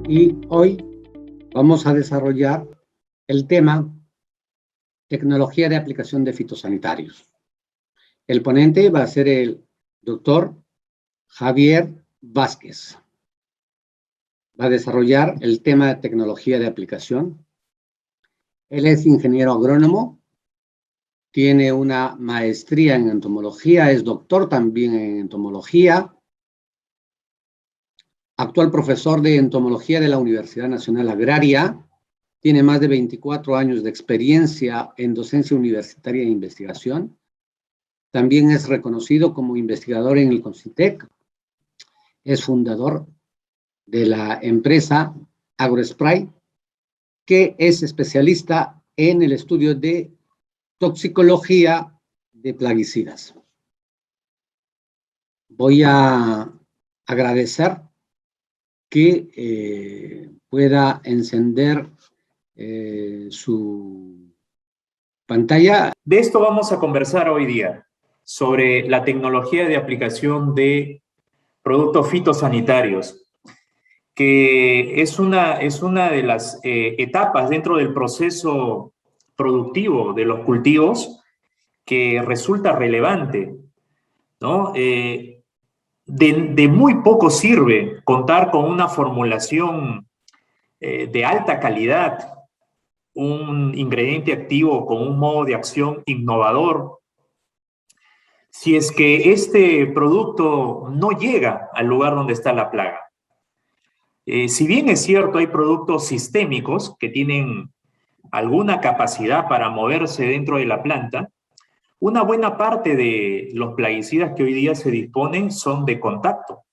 Y hoy vamos a desarrollar el tema tecnología de aplicación de fitosanitarios. El ponente va a ser el doctor Javier Vázquez. Va a desarrollar el tema de tecnología de aplicación. Él es ingeniero agrónomo, tiene una maestría en entomología, es doctor también en entomología, actual profesor de entomología de la Universidad Nacional Agraria, tiene más de 24 años de experiencia en docencia universitaria e investigación. También es reconocido como investigador en el CONCITEC. Es fundador de la empresa AgroSpray, que es especialista en el estudio de toxicología de plaguicidas. Voy a agradecer que pueda encender su pantalla. De esto vamos a conversar hoy día, sobre la tecnología de aplicación de productos fitosanitarios, que es una de las etapas dentro del proceso productivo de los cultivos que resulta relevante, ¿no? De muy poco sirve contar con una formulación de alta calidad, un ingrediente activo con un modo de acción innovador, si es que este producto no llega al lugar donde está la plaga. Si bien es cierto, hay productos sistémicos que tienen alguna capacidad para moverse dentro de la planta, una buena parte de los plaguicidas que hoy día se disponen son de contacto.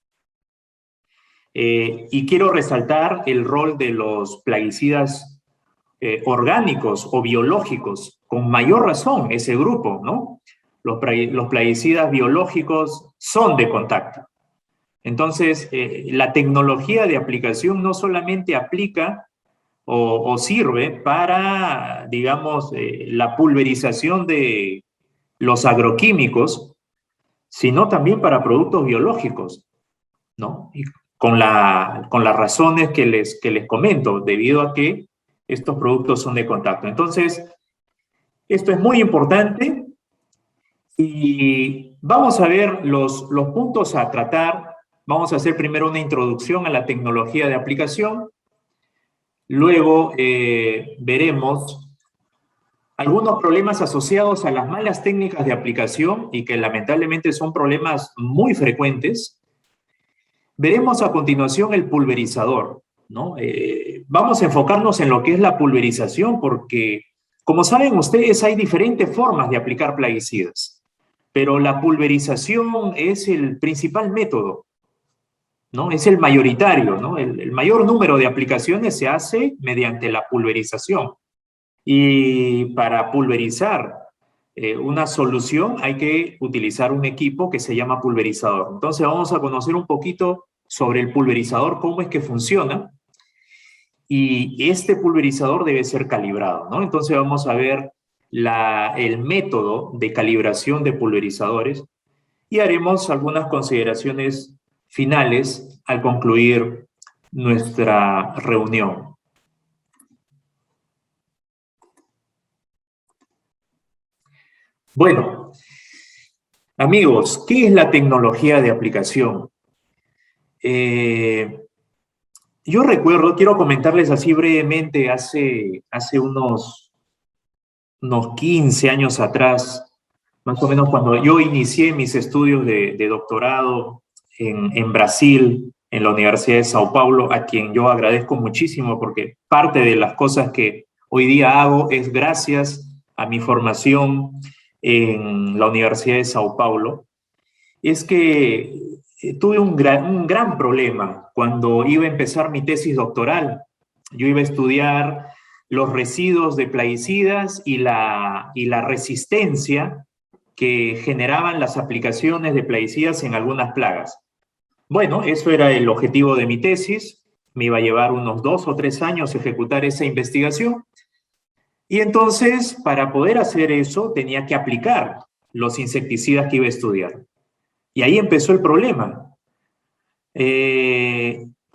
Y quiero resaltar el rol de los plaguicidas orgánicos o biológicos, con mayor razón ese grupo, ¿no? Los plaguicidas biológicos son de contacto. Entonces, la tecnología de aplicación no solamente aplica o sirve para, digamos, la pulverización de los agroquímicos, sino también para productos biológicos, ¿no? Y con las razones que les comento, debido a que estos productos son de contacto. Entonces, esto es muy importante y vamos a ver los puntos a tratar. Vamos a hacer primero una introducción a la tecnología de aplicación. Luego veremos algunos problemas asociados a las malas técnicas de aplicación y que lamentablemente son problemas muy frecuentes. Veremos a continuación el pulverizador, ¿no? Vamos a enfocarnos en lo que es la pulverización porque, como saben ustedes, hay diferentes formas de aplicar plaguicidas, pero la pulverización es el principal método, ¿no? Es el mayoritario, ¿no? El mayor número de aplicaciones se hace mediante la pulverización. Y para pulverizar una solución hay que utilizar un equipo que se llama pulverizador. Entonces vamos a conocer un poquito sobre el pulverizador, cómo es que funciona. Y este pulverizador debe ser calibrado, ¿no? Entonces vamos a ver el método de calibración de pulverizadores y haremos algunas consideraciones finales al concluir nuestra reunión. Bueno, amigos, ¿qué es la tecnología de aplicación? Yo recuerdo, quiero comentarles así brevemente, hace unos 15 años atrás, más o menos cuando yo inicié mis estudios de doctorado en Brasil, en la Universidad de Sao Paulo, a quien yo agradezco muchísimo porque parte de las cosas que hoy día hago es gracias a mi formación en la Universidad de Sao Paulo, es que tuve un gran problema cuando iba a empezar mi tesis doctoral. Yo iba a estudiar los residuos de plaguicidas y la resistencia que generaban las aplicaciones de plaguicidas en algunas plagas. Bueno, eso era el objetivo de mi tesis. Me iba a llevar unos 2 o 3 años ejecutar esa investigación. Y entonces, para poder hacer eso, tenía que aplicar los insecticidas que iba a estudiar. Y ahí empezó el problema.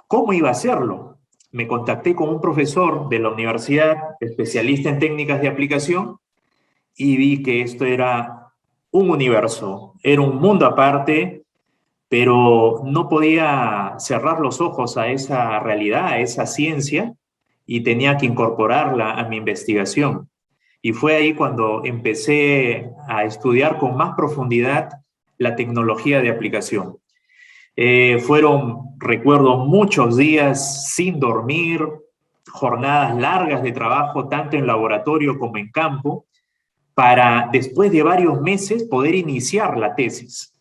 ¿Cómo iba a hacerlo? me contacté con un profesor de la universidad, especialista en técnicas de aplicación, y vi que esto era un universo, era un mundo aparte, pero no podía cerrar los ojos a esa realidad, a esa ciencia, y tenía que incorporarla a mi investigación. Y fue ahí cuando empecé a estudiar con más profundidad la tecnología de aplicación. Recuerdo, muchos días sin dormir, jornadas largas de trabajo, tanto en laboratorio como en campo, para después de varios meses poder iniciar la tesis,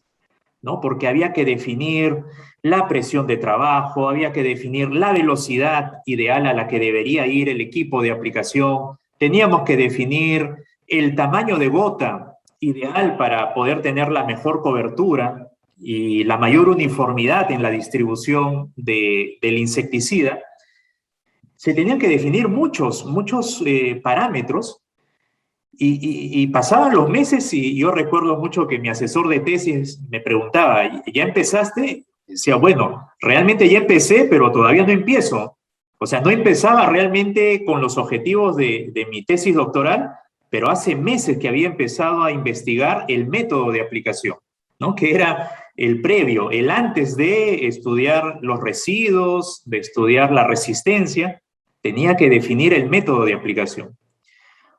¿no? Porque había que definir la presión de trabajo, había que definir la velocidad ideal a la que debería ir el equipo de aplicación, teníamos que definir el tamaño de gota ideal para poder tener la mejor cobertura y la mayor uniformidad en la distribución del insecticida. Se tenían que definir muchos parámetros y pasaban los meses y yo recuerdo mucho que mi asesor de tesis me preguntaba, ¿ya empezaste? Decía, bueno, realmente ya empecé, pero todavía no empiezo. O sea, no empezaba realmente con los objetivos de mi tesis doctoral, pero hace meses que había empezado a investigar el método de aplicación, ¿no? Que era el previo, el antes de estudiar los residuos, de estudiar la resistencia, tenía que definir el método de aplicación.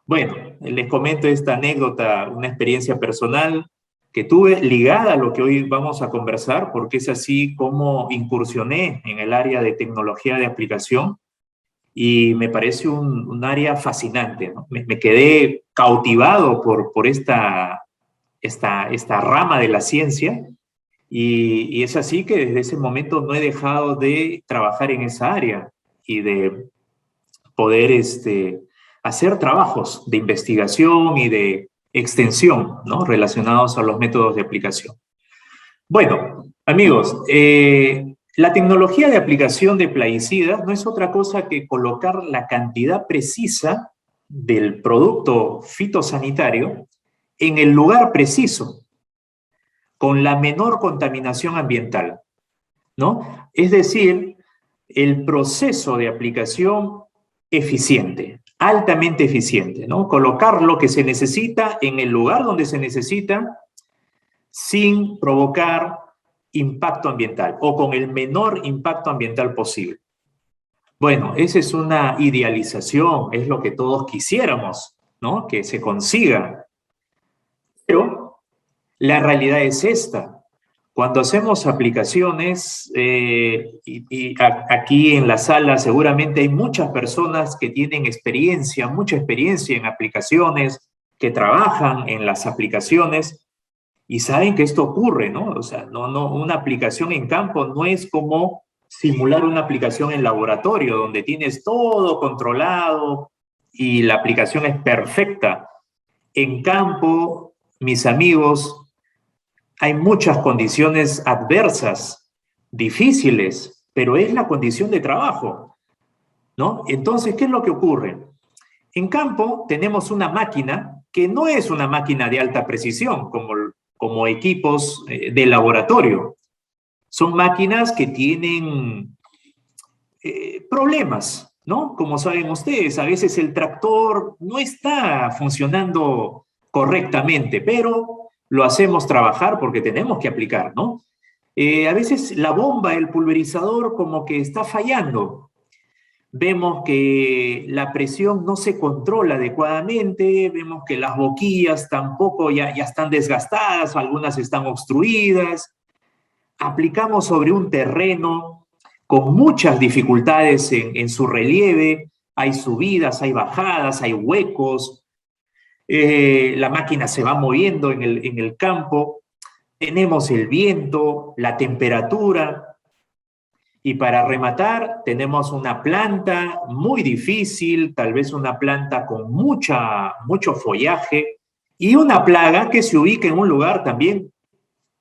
Bueno, les comento esta anécdota, una experiencia personal que tuve ligada a lo que hoy vamos a conversar, porque es así como incursioné en el área de tecnología de aplicación y me parece un área fascinante, ¿no? Me quedé cautivado por esta rama de la ciencia y es así que desde ese momento no he dejado de trabajar en esa área y de poder hacer trabajos de investigación y de extensión, ¿no? Relacionados a los métodos de aplicación. Bueno, amigos, la tecnología de aplicación de plaguicidas no es otra cosa que colocar la cantidad precisa del producto fitosanitario en el lugar preciso, con la menor contaminación ambiental, ¿no? Es decir, el proceso de aplicación eficiente, altamente eficiente, ¿no? Colocar lo que se necesita en el lugar donde se necesita sin provocar impacto ambiental o con el menor impacto ambiental posible. Bueno, esa es una idealización, es lo que todos quisiéramos, ¿no? Que se consiga. Pero la realidad es esta. Cuando hacemos aplicaciones, aquí en la sala seguramente hay muchas personas que tienen experiencia, mucha experiencia en aplicaciones, que trabajan en las aplicaciones y saben que esto ocurre, ¿no? O sea, una aplicación en campo no es como simular una aplicación en laboratorio, donde tienes todo controlado y la aplicación es perfecta. En campo, mis amigos, hay muchas condiciones adversas, difíciles, pero es la condición de trabajo, ¿no? Entonces, ¿qué es lo que ocurre? En campo tenemos una máquina que no es una máquina de alta precisión, como equipos de laboratorio. Son máquinas que tienen problemas, ¿no? Como saben ustedes, a veces el tractor no está funcionando correctamente, pero lo hacemos trabajar porque tenemos que aplicar, ¿no? A veces la bomba, el pulverizador, como que está fallando. Vemos que la presión no se controla adecuadamente, vemos que las boquillas tampoco ya están desgastadas, algunas están obstruidas. Aplicamos sobre un terreno con muchas dificultades en su relieve, hay subidas, hay bajadas, hay huecos, la máquina se va moviendo en el campo, tenemos el viento, la temperatura, y para rematar tenemos una planta muy difícil, tal vez una planta con mucho follaje, y una plaga que se ubica en un lugar también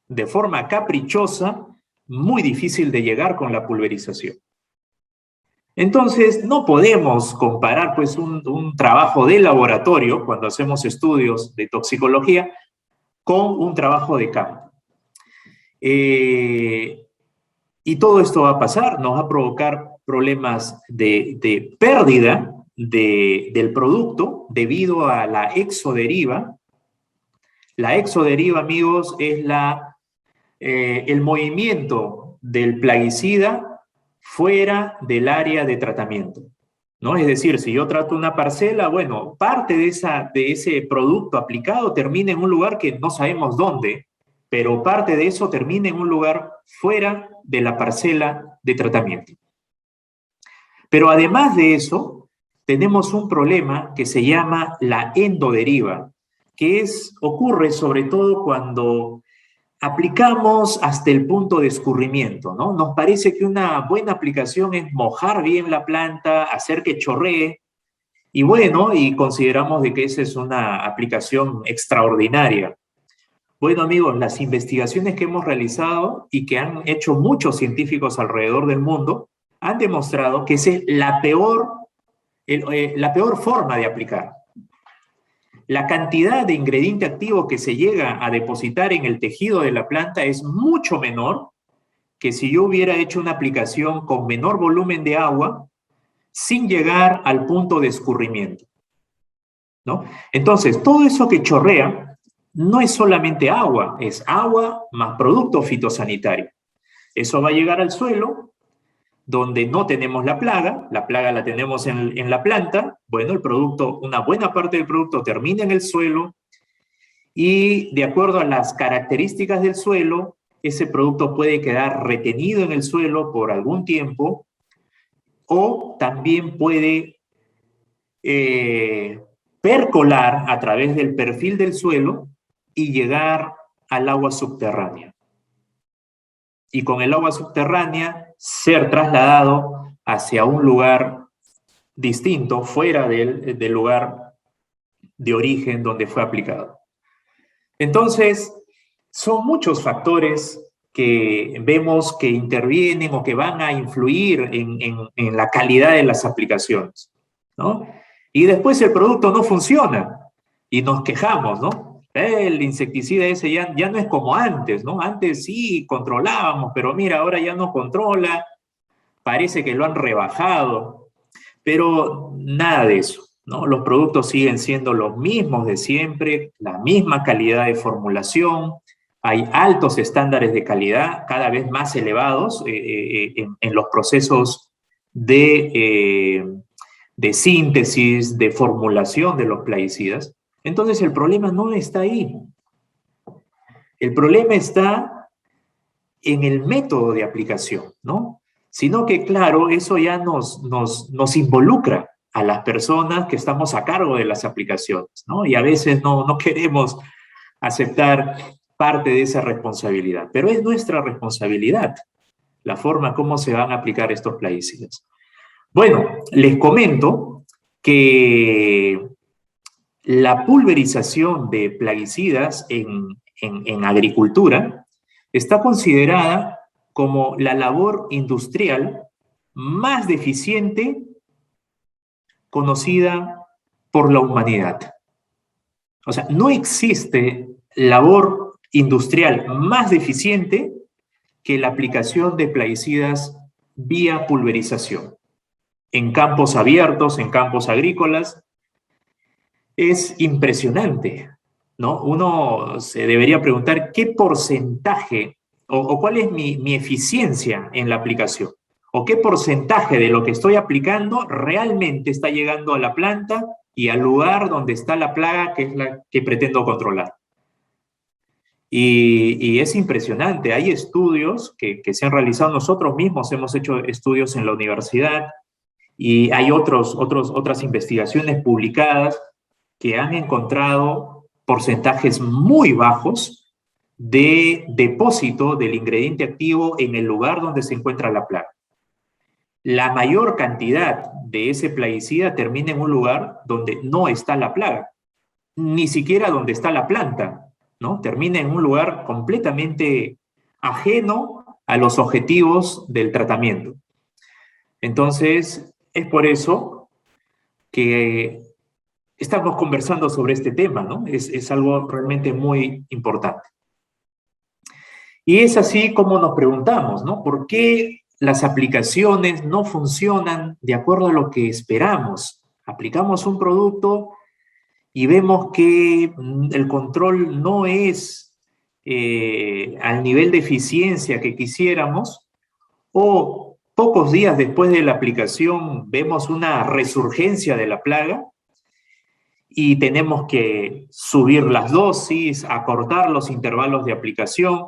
de forma caprichosa, muy difícil de llegar con la pulverización. Entonces, no podemos comparar pues un trabajo de laboratorio, cuando hacemos estudios de toxicología, con un trabajo de campo. Y todo esto va a pasar, nos va a provocar problemas de pérdida del producto debido a la exoderiva. La exoderiva, amigos, es el movimiento del plaguicida fuera del área de tratamiento, ¿no? Es decir, si yo trato una parcela, bueno, parte de ese producto aplicado termina en un lugar que no sabemos dónde, pero parte de eso termina en un lugar fuera de la parcela de tratamiento. Pero además de eso, tenemos un problema que se llama la endoderiva, que ocurre sobre todo cuando aplicamos hasta el punto de escurrimiento, ¿no? Nos parece que una buena aplicación es mojar bien la planta, hacer que chorree, y bueno, y consideramos de que esa es una aplicación extraordinaria. Bueno, amigos, las investigaciones que hemos realizado y que han hecho muchos científicos alrededor del mundo han demostrado que esa es la peor forma de aplicar. La cantidad de ingrediente activo que se llega a depositar en el tejido de la planta es mucho menor que si yo hubiera hecho una aplicación con menor volumen de agua sin llegar al punto de escurrimiento, ¿no? Entonces, todo eso que chorrea no es solamente agua, es agua más producto fitosanitario. Eso va a llegar al suelo, donde no tenemos la plaga la tenemos en la planta, bueno, el producto, una buena parte del producto termina en el suelo y de acuerdo a las características del suelo, ese producto puede quedar retenido en el suelo por algún tiempo o también puede percolar a través del perfil del suelo y llegar al agua subterránea. Y con el agua subterránea ser trasladado hacia un lugar distinto, fuera del lugar de origen donde fue aplicado. Entonces, son muchos factores que vemos que intervienen o que van a influir en la calidad de las aplicaciones, ¿no? Y después el producto no funciona y nos quejamos, ¿no? El insecticida ese ya no es como antes, ¿no? Antes sí controlábamos, pero mira, ahora ya no controla, parece que lo han rebajado, pero nada de eso, ¿no? Los productos siguen siendo los mismos de siempre, la misma calidad de formulación, hay altos estándares de calidad, cada vez más elevados en los procesos de síntesis, de formulación de los plaguicidas. Entonces el problema no está ahí. El problema está en el método de aplicación, ¿no? Sino que, claro, eso ya nos involucra a las personas que estamos a cargo de las aplicaciones, ¿no? Y a veces no queremos aceptar parte de esa responsabilidad, pero es nuestra responsabilidad la forma como se van a aplicar estos plaguicidas. Bueno, les comento que la pulverización de plaguicidas en agricultura está considerada como la labor industrial más deficiente conocida por la humanidad. O sea, no existe labor industrial más deficiente que la aplicación de plaguicidas vía pulverización. En campos abiertos, en campos agrícolas, es impresionante, ¿no? Uno se debería preguntar qué porcentaje o cuál es mi eficiencia en la aplicación, o qué porcentaje de lo que estoy aplicando realmente está llegando a la planta y al lugar donde está la plaga que es la que pretendo controlar. Y es impresionante, hay estudios que se han realizado, nosotros mismos hemos hecho estudios en la universidad y hay otras investigaciones publicadas que han encontrado porcentajes muy bajos de depósito del ingrediente activo en el lugar donde se encuentra la plaga. La mayor cantidad de ese plaguicida termina en un lugar donde no está la plaga, ni siquiera donde está la planta, ¿no? Termina en un lugar completamente ajeno a los objetivos del tratamiento. Entonces, es por eso que estamos conversando sobre este tema, ¿no? Es algo realmente muy importante. Y es así como nos preguntamos, ¿no? ¿Por qué las aplicaciones no funcionan de acuerdo a lo que esperamos. Aplicamos un producto y vemos que el control no es al nivel de eficiencia que quisiéramos, o pocos días después de la aplicación vemos una resurgencia de la plaga y tenemos que subir las dosis, acortar los intervalos de aplicación,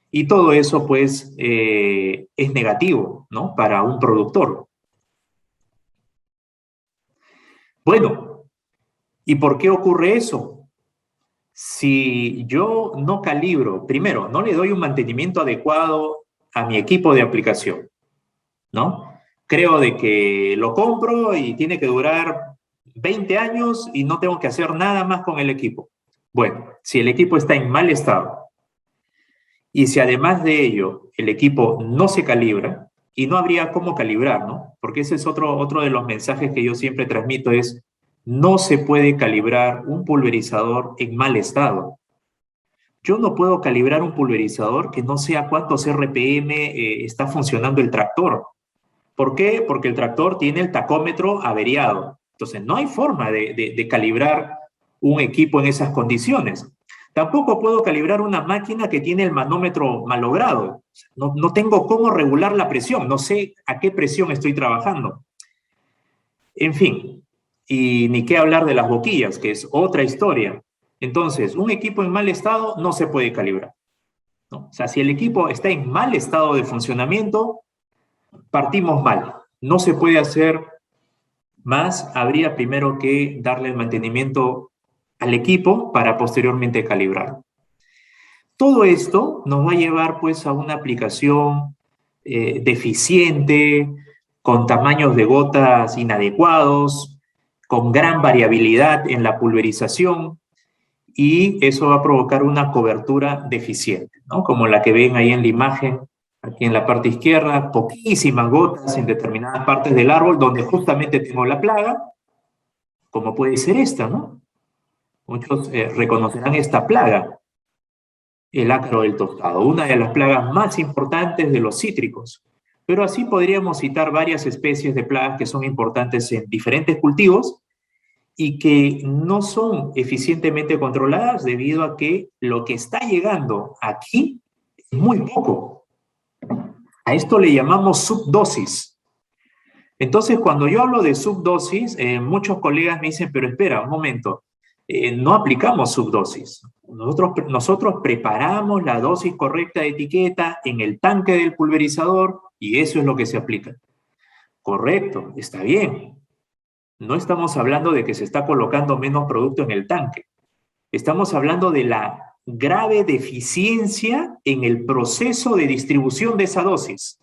y todo eso pues es negativo, ¿no?, para un productor. Bueno, ¿y por qué ocurre eso? Si yo no calibro, primero, no le doy un mantenimiento adecuado a mi equipo de aplicación, ¿no? Creo de que lo compro y tiene que durar 20 años y no tengo que hacer nada más con el equipo. Bueno, si el equipo está en mal estado y si además de ello el equipo no se calibra, y no habría cómo calibrar, ¿no? Porque ese es otro de los mensajes que yo siempre transmito, es: no se puede calibrar un pulverizador en mal estado. Yo no puedo calibrar un pulverizador que no sé a cuántos RPM está funcionando el tractor. ¿Por qué? Porque el tractor tiene el tacómetro averiado. Entonces, no hay forma de calibrar un equipo en esas condiciones. Tampoco puedo calibrar una máquina que tiene el manómetro malogrado. No tengo cómo regular la presión, no sé a qué presión estoy trabajando. En fin, y ni qué hablar de las boquillas, que es otra historia. Entonces, un equipo en mal estado no se puede calibrar, ¿no? O sea, si el equipo está en mal estado de funcionamiento, partimos mal. No se puede hacer más, habría primero que darle el mantenimiento al equipo para posteriormente calibrarlo. Todo esto nos va a llevar pues a una aplicación deficiente, con tamaños de gotas inadecuados, con gran variabilidad en la pulverización, y eso va a provocar una cobertura deficiente, ¿no? Como la que ven ahí en la imagen, aquí en la parte izquierda, poquísimas gotas en determinadas partes del árbol donde justamente tengo la plaga, como puede ser esta, ¿no? Muchos reconocerán esta plaga, el ácaro del tostado, una de las plagas más importantes de los cítricos. Pero así podríamos citar varias especies de plagas que son importantes en diferentes cultivos y que no son eficientemente controladas debido a que lo que está llegando aquí es muy poco. A esto le llamamos subdosis. Entonces, cuando yo hablo de subdosis, muchos colegas me dicen: pero espera, un momento, no aplicamos subdosis. Nosotros preparamos la dosis correcta de etiqueta en el tanque del pulverizador y eso es lo que se aplica. Correcto, está bien. No estamos hablando de que se está colocando menos producto en el tanque. Estamos hablando de la grave deficiencia en el proceso de distribución de esa dosis,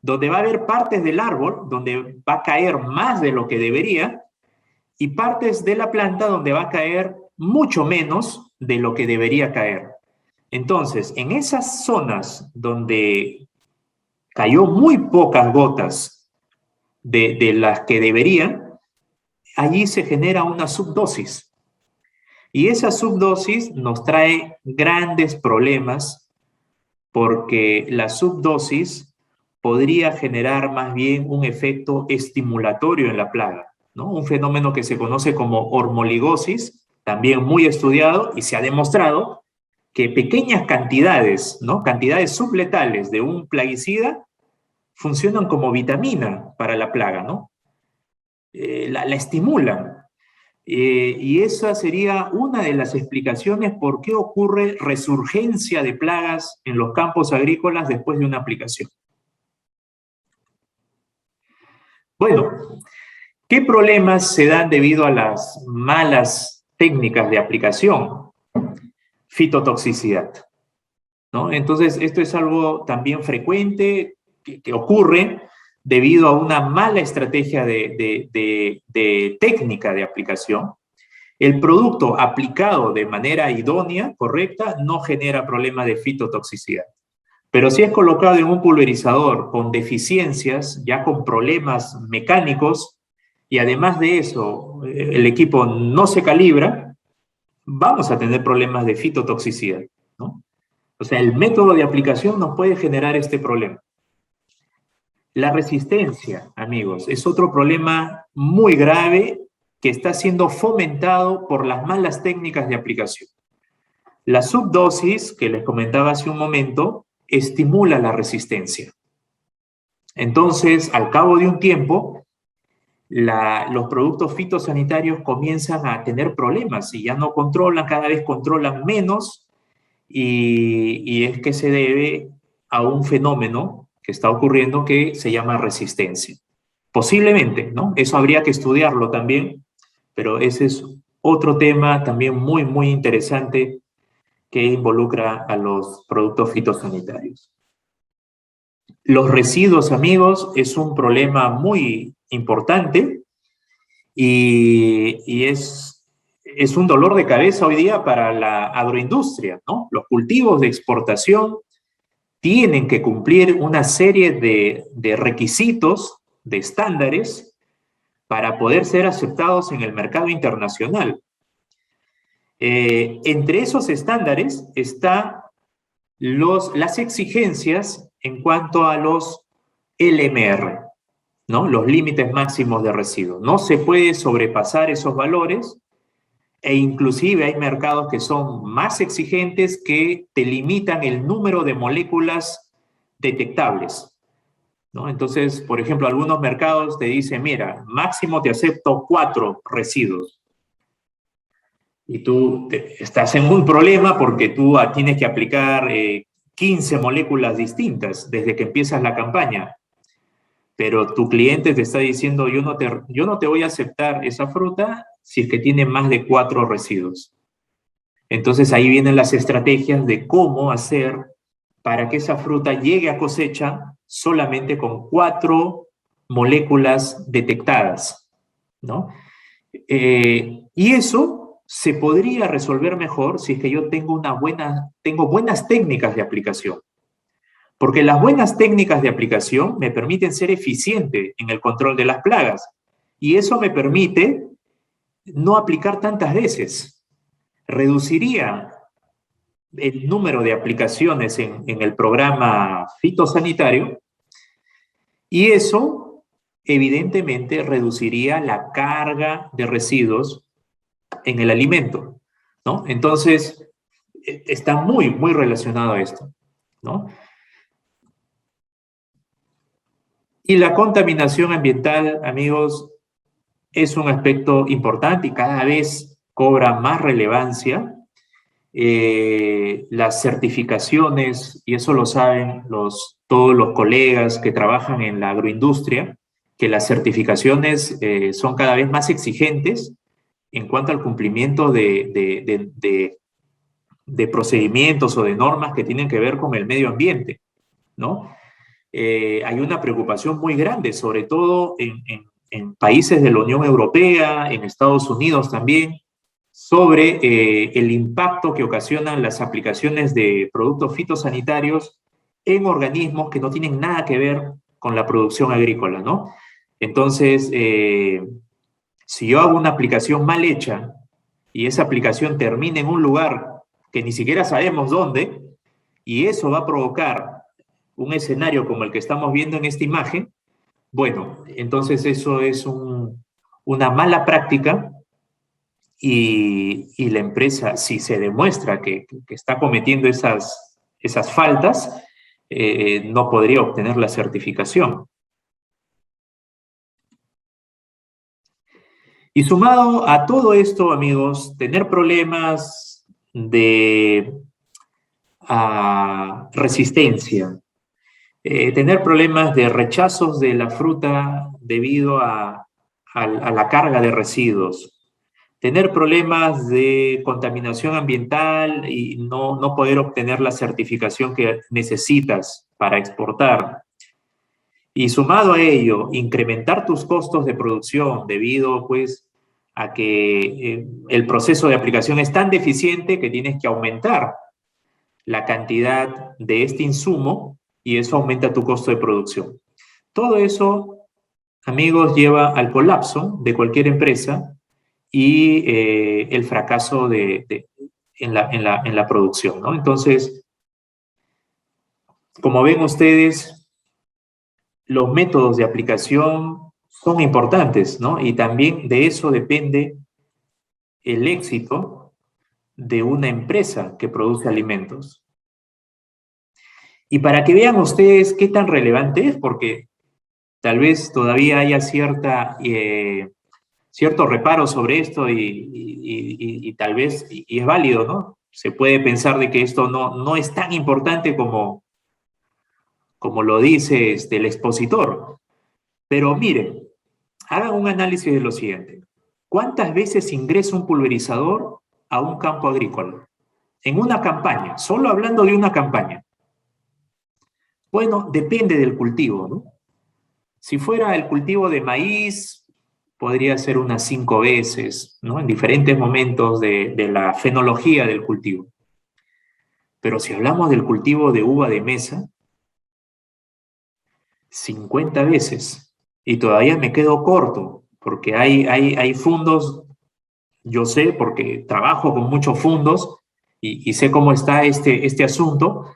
donde va a haber partes del árbol donde va a caer más de lo que debería y partes de la planta donde va a caer mucho menos de lo que debería caer. Entonces, en esas zonas donde cayó muy pocas gotas de las que deberían, allí se genera una subdosis. Y esa subdosis nos trae grandes problemas porque la subdosis podría generar más bien un efecto estimulatorio en la plaga, ¿no? Un fenómeno que se conoce como hormoligosis, también muy estudiado, y se ha demostrado que pequeñas cantidades, ¿no?, cantidades subletales de un plaguicida funcionan como vitamina para la plaga, ¿no? La estimulan. Y esa sería una de las explicaciones por qué ocurre resurgencia de plagas en los campos agrícolas después de una aplicación. Bueno, ¿qué problemas se dan debido a las malas técnicas de aplicación? Fitotoxicidad, ¿no? Entonces, esto es algo también frecuente que ocurre debido a una mala estrategia de técnica de aplicación. El producto aplicado de manera idónea, correcta, no genera problemas de fitotoxicidad. Pero si es colocado en un pulverizador con deficiencias, ya con problemas mecánicos, y además de eso el equipo no se calibra, vamos a tener problemas de fitotoxicidad, ¿no? O sea, el método de aplicación nos puede generar este problema. La resistencia, amigos, es otro problema muy grave que está siendo fomentado por las malas técnicas de aplicación. La subdosis, que les comentaba hace un momento, estimula la resistencia. Entonces, al cabo de un tiempo, los productos fitosanitarios comienzan a tener problemas y ya no controlan, cada vez controlan menos, y es que se debe a un fenómeno que está ocurriendo que se llama resistencia. Posiblemente, ¿no? Eso habría que estudiarlo también, pero ese es otro tema también muy, muy interesante que involucra a los productos fitosanitarios. Los residuos, amigos, es un problema muy importante y es un dolor de cabeza hoy día para la agroindustria, ¿no? Los cultivos de exportación tienen que cumplir una serie de requisitos, de estándares, para poder ser aceptados en el mercado internacional. Entre esos estándares están las exigencias en cuanto a los LMR, ¿no? Los límites máximos de residuos. No se puede sobrepasar esos valores e inclusive hay mercados que son más exigentes que te limitan el número de moléculas detectables, ¿no? Entonces, por ejemplo, algunos mercados te dicen, mira, máximo te acepto 4 residuos. Y tú estás en un problema porque tú tienes que aplicar 15 moléculas distintas desde que empiezas la campaña. Pero tu cliente te está diciendo, yo no te voy a aceptar esa fruta si es que tiene más de 4 residuos. Entonces ahí vienen las estrategias de cómo hacer para que esa fruta llegue a cosecha solamente con 4 moléculas detectadas, ¿no? Y eso se podría resolver mejor si es que yo tengo buenas técnicas de aplicación. Porque las buenas técnicas de aplicación me permiten ser eficiente en el control de las plagas. Y eso me permite no aplicar tantas veces. Reduciría el número de aplicaciones en el programa fitosanitario y eso evidentemente reduciría la carga de residuos en el alimento, ¿no? Entonces, está muy, muy relacionado a esto, ¿no? Y la contaminación ambiental, amigos, es un aspecto importante y cada vez cobra más relevancia. Las certificaciones, y eso lo saben todos los colegas que trabajan en la agroindustria, que las certificaciones son cada vez más exigentes en cuanto al cumplimiento de procedimientos o de normas que tienen que ver con el medio ambiente, ¿no? Hay una preocupación muy grande, sobre todo en países de la Unión Europea, en Estados Unidos también, sobre el impacto que ocasionan las aplicaciones de productos fitosanitarios en organismos que no tienen nada que ver con la producción agrícola, ¿no? Entonces, si yo hago una aplicación mal hecha y esa aplicación termina en un lugar que ni siquiera sabemos dónde, y eso va a provocar un escenario como el que estamos viendo en esta imagen, bueno, entonces eso es una mala práctica y la empresa, si se demuestra que está cometiendo esas faltas, no podría obtener la certificación. Y sumado a todo esto, amigos, tener problemas de resistencia, tener problemas de rechazos de la fruta debido a la carga de residuos, tener problemas de contaminación ambiental y no poder obtener la certificación que necesitas para exportar. Y sumado a ello, incrementar tus costos de producción debido, pues, a que el proceso de aplicación es tan deficiente que tienes que aumentar la cantidad de este insumo y eso aumenta tu costo de producción. Todo eso, amigos, lleva al colapso de cualquier empresa y el fracaso en la producción, ¿no? Entonces, como ven ustedes, los métodos de aplicación son importantes, ¿no? Y también de eso depende el éxito de una empresa que produce alimentos. Y para que vean ustedes qué tan relevante es, porque tal vez todavía haya cierto reparo sobre esto y tal vez, y es válido, ¿no? Se puede pensar de que esto no es tan importante como lo dice el expositor. Pero miren, hagan un análisis de lo siguiente. ¿Cuántas veces ingresa un pulverizador a un campo agrícola? En una campaña, solo hablando de una campaña. Bueno, depende del cultivo, ¿no? Si fuera el cultivo de maíz, podría ser unas 5 veces, ¿no? En diferentes momentos de la fenología del cultivo. Pero si hablamos del cultivo de uva de mesa, 50 veces. Y todavía me quedo corto, porque hay fondos, yo sé, porque trabajo con muchos fondos y sé cómo está este asunto.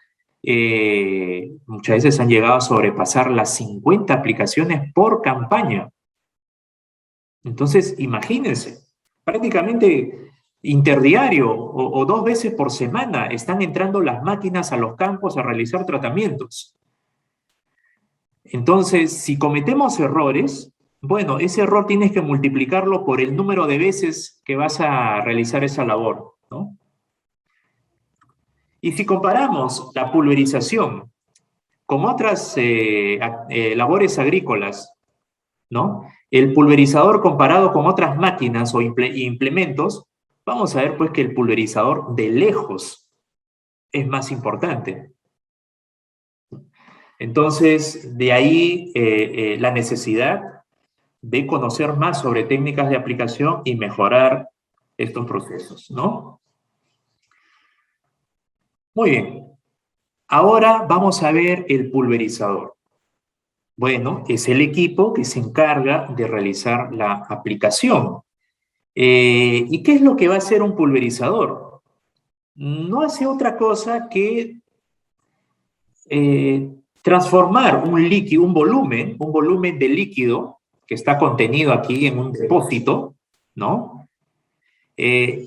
Muchas veces han llegado a sobrepasar las 50 aplicaciones por campaña. Entonces, imagínense, prácticamente interdiario o 2 veces por semana están entrando las máquinas a los campos a realizar tratamientos. Entonces, si cometemos errores, bueno, ese error tienes que multiplicarlo por el número de veces que vas a realizar esa labor, ¿no? Y si comparamos la pulverización con otras labores agrícolas, ¿no? El pulverizador comparado con otras máquinas o implementos, vamos a ver pues que el pulverizador de lejos es más importante. Entonces, de ahí la necesidad de conocer más sobre técnicas de aplicación y mejorar estos procesos, ¿no? Muy bien. Ahora vamos a ver el pulverizador. Bueno, es el equipo que se encarga de realizar la aplicación. ¿Y qué es lo que va a hacer un pulverizador? No hace otra cosa que transformar un líquido, un volumen de líquido que está contenido aquí en un depósito, ¿no?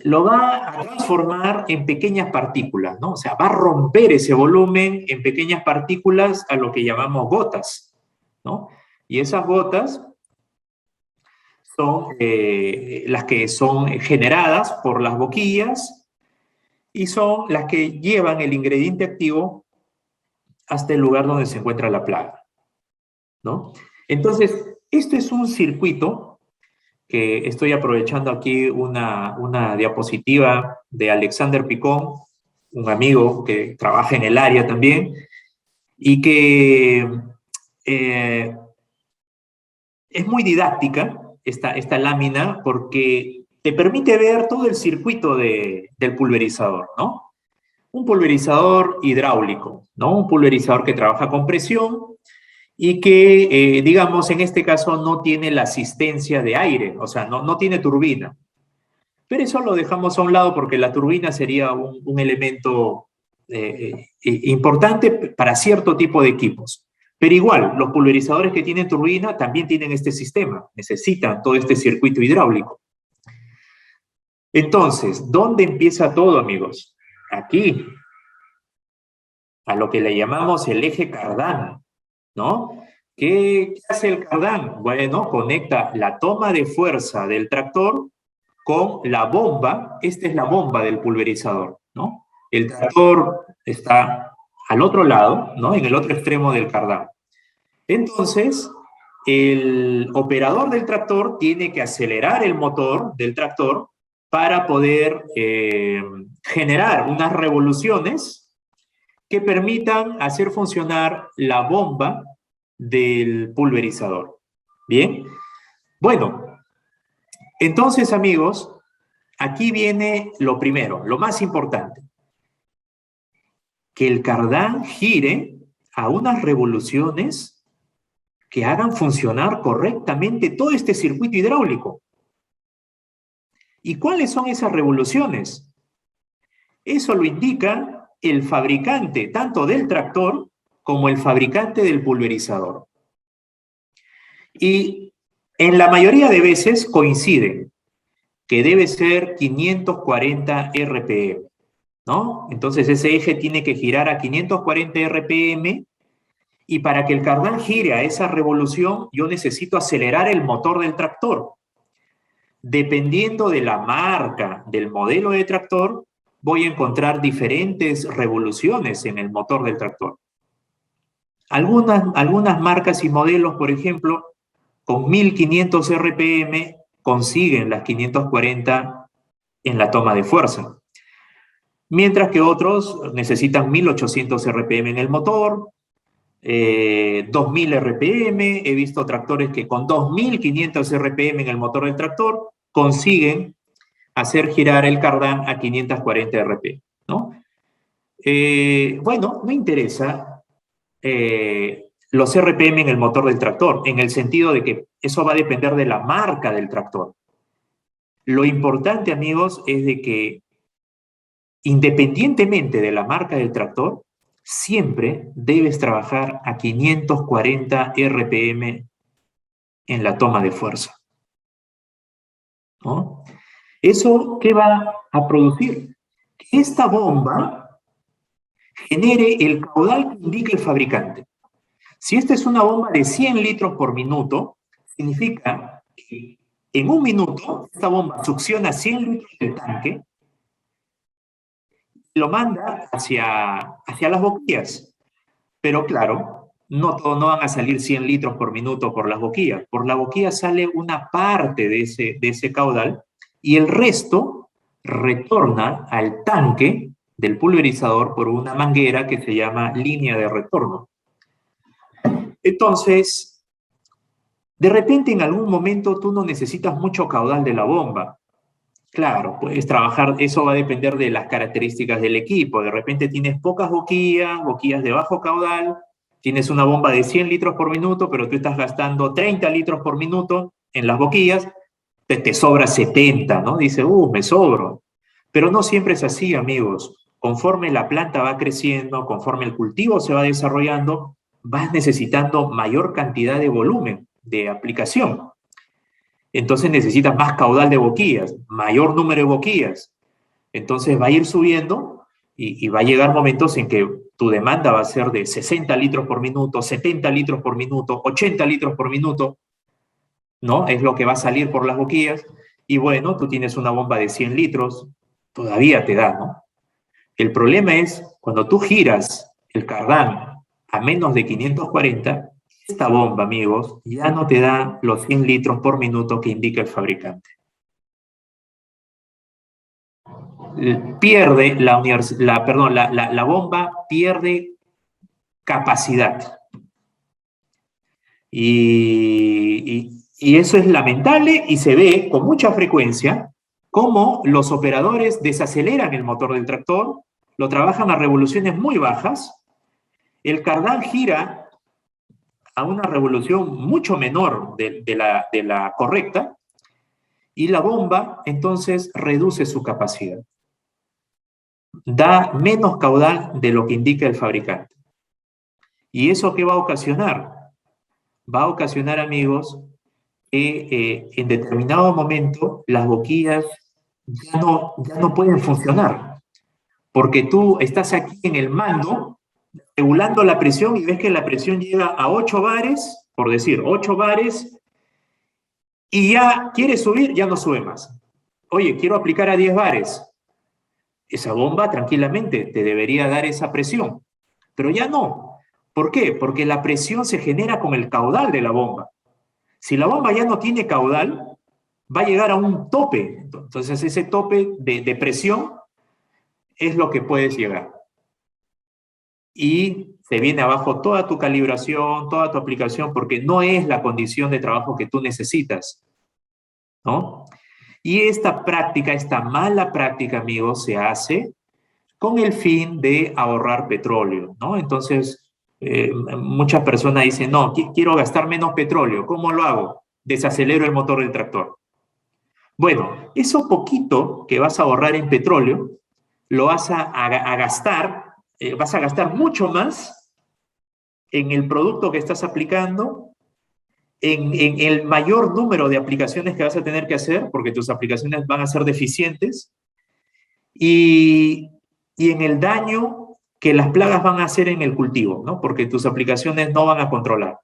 Lo va a transformar en pequeñas partículas, ¿no? O sea, va a romper ese volumen en pequeñas partículas a lo que llamamos gotas, ¿no? Y esas gotas son las que son generadas por las boquillas y son las que llevan el ingrediente activo hasta el lugar donde se encuentra la plaga, ¿no? Entonces, este es un circuito que estoy aprovechando aquí una diapositiva de Alexander Picón, un amigo que trabaja en el área también, y que es muy didáctica esta lámina porque te permite ver todo el circuito del pulverizador, ¿no? Un pulverizador hidráulico, ¿no? Un pulverizador que trabaja con presión y que, digamos, en este caso no tiene la asistencia de aire, o sea, no tiene turbina. Pero eso lo dejamos a un lado porque la turbina sería un elemento importante para cierto tipo de equipos. Pero igual, los pulverizadores que tienen turbina también tienen este sistema, necesitan todo este circuito hidráulico. Entonces, ¿dónde empieza todo, amigos? Aquí, a lo que le llamamos el eje cardán, ¿no? ¿Qué hace el cardán? Bueno, conecta la toma de fuerza del tractor con la bomba. Esta es la bomba del pulverizador, ¿no? El tractor está al otro lado, ¿no? En el otro extremo del cardán. Entonces, el operador del tractor tiene que acelerar el motor del tractor para poder generar unas revoluciones que permitan hacer funcionar la bomba del pulverizador. Bien, bueno, entonces amigos, aquí viene lo primero, lo más importante, que el cardán gire a unas revoluciones que hagan funcionar correctamente todo este circuito hidráulico. ¿Y cuáles son esas revoluciones? Eso lo indica el fabricante tanto del tractor como el fabricante del pulverizador. Y en la mayoría de veces coinciden que debe ser 540 RPM, ¿no? Entonces ese eje tiene que girar a 540 RPM y para que el cardán gire a esa revolución yo necesito acelerar el motor del tractor. Dependiendo de la marca, del modelo de tractor, voy a encontrar diferentes revoluciones en el motor del tractor. Algunas marcas y modelos, por ejemplo, con 1500 RPM consiguen las 540 en la toma de fuerza. Mientras que otros necesitan 1800 RPM en el motor, 2000 RPM, he visto tractores que con 2500 RPM en el motor del tractor consiguen hacer girar el cardán a 540 RPM, ¿no? Bueno, me interesa los RPM en el motor del tractor, en el sentido de que eso va a depender de la marca del tractor. Lo importante, amigos, es de que independientemente de la marca del tractor, siempre debes trabajar a 540 RPM en la toma de fuerza, ¿no? ¿Eso qué va a producir? Que esta bomba genere el caudal que indique el fabricante. Si esta es una bomba de 100 litros por minuto, significa que en un minuto esta bomba succiona 100 litros del tanque y lo manda hacia las boquillas. Pero claro, no van a salir 100 litros por minuto por las boquillas. Por la boquilla sale una parte de ese caudal y el resto retorna al tanque del pulverizador por una manguera que se llama línea de retorno. Entonces, de repente en algún momento tú no necesitas mucho caudal de la bomba. Claro, puedes trabajar, eso va a depender de las características del equipo. De repente tienes pocas boquillas de bajo caudal, tienes una bomba de 100 litros por minuto, pero tú estás gastando 30 litros por minuto en las boquillas, te sobra 70, ¿no? Dice, me sobro. Pero no siempre es así, amigos. Conforme la planta va creciendo, conforme el cultivo se va desarrollando, vas necesitando mayor cantidad de volumen de aplicación. Entonces necesitas más caudal de boquillas, mayor número de boquillas. Entonces va a ir subiendo y va a llegar momentos en que tu demanda va a ser de 60 litros por minuto, 70 litros por minuto, 80 litros por minuto, ¿no? Es lo que va a salir por las boquillas. Y bueno, tú tienes una bomba de 100 litros, todavía te da, ¿no? El problema es cuando tú giras el cardán a menos de 540, esta bomba, amigos, ya no te da los 100 litros por minuto que indica el fabricante. Pierde la bomba pierde capacidad. Y eso es lamentable y se ve con mucha frecuencia cómo los operadores desaceleran el motor del tractor, lo trabajan a revoluciones muy bajas, el cardán gira a una revolución mucho menor de la correcta y la bomba entonces reduce su capacidad. Da menos caudal de lo que indica el fabricante. ¿Y eso qué va a ocasionar? Va a ocasionar, amigos, que en determinado momento las boquillas ya no pueden funcionar. Porque tú estás aquí en el mando regulando la presión y ves que la presión llega a 8 bares, por decir, 8 bares, y ya quieres subir, ya no sube más. Oye, quiero aplicar a 10 bares. Esa bomba tranquilamente te debería dar esa presión, pero ya no. ¿Por qué? Porque la presión se genera con el caudal de la bomba. Si la bomba ya no tiene caudal, va a llegar a un tope. Entonces ese tope de presión es lo que puedes llegar. Y se viene abajo toda tu calibración, toda tu aplicación, porque no es la condición de trabajo que tú necesitas, ¿no? Y esta práctica, esta mala práctica, amigos, se hace con el fin de ahorrar petróleo, ¿no? Entonces, muchas personas dicen, no, quiero gastar menos petróleo. ¿Cómo lo hago? Desacelero el motor del tractor. Bueno, eso poquito que vas a ahorrar en petróleo, lo vas a gastar mucho más en el producto que estás aplicando, en el mayor número de aplicaciones que vas a tener que hacer, porque tus aplicaciones van a ser deficientes, y en el daño que las plagas van a hacer en el cultivo, ¿no? Porque tus aplicaciones no van a controlar.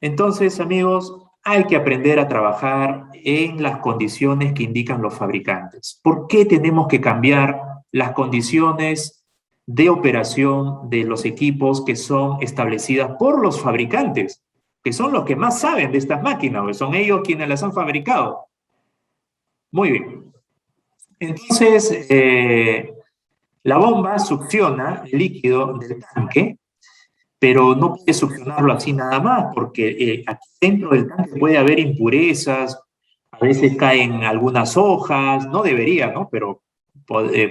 Entonces, amigos, hay que aprender a trabajar en las condiciones que indican los fabricantes. ¿Por qué tenemos que cambiar las condiciones de operación de los equipos que son establecidas por los fabricantes, que son los que más saben de estas máquinas, porque son ellos quienes las han fabricado? Muy bien. Entonces, la bomba succiona el líquido del tanque, pero no puede succionarlo así nada más, porque aquí dentro del tanque puede haber impurezas, a veces caen algunas hojas, no debería, ¿no? Pero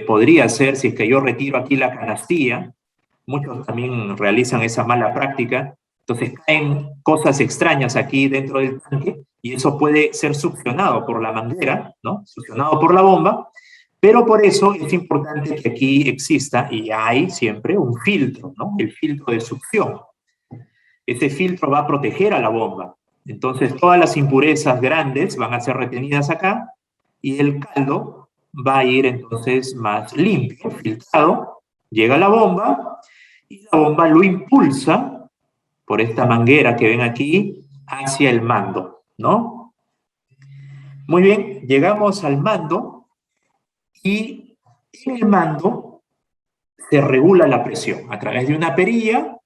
podría ser, si es que yo retiro aquí la canastilla, muchos también realizan esa mala práctica, entonces caen cosas extrañas aquí dentro del tanque, y eso puede ser succionado por la manguera, ¿no? Succionado por la bomba, pero por eso es importante que aquí exista, y hay siempre, un filtro, ¿no? El filtro de succión. Ese filtro va a proteger a la bomba. Entonces, todas las impurezas grandes van a ser retenidas acá, y el caldo va a ir entonces más limpio, filtrado, llega a la bomba, y la bomba lo impulsa por esta manguera que ven aquí hacia el mando, ¿no? Muy bien, llegamos al mando, y en el mando se regula la presión. A través de una perilla,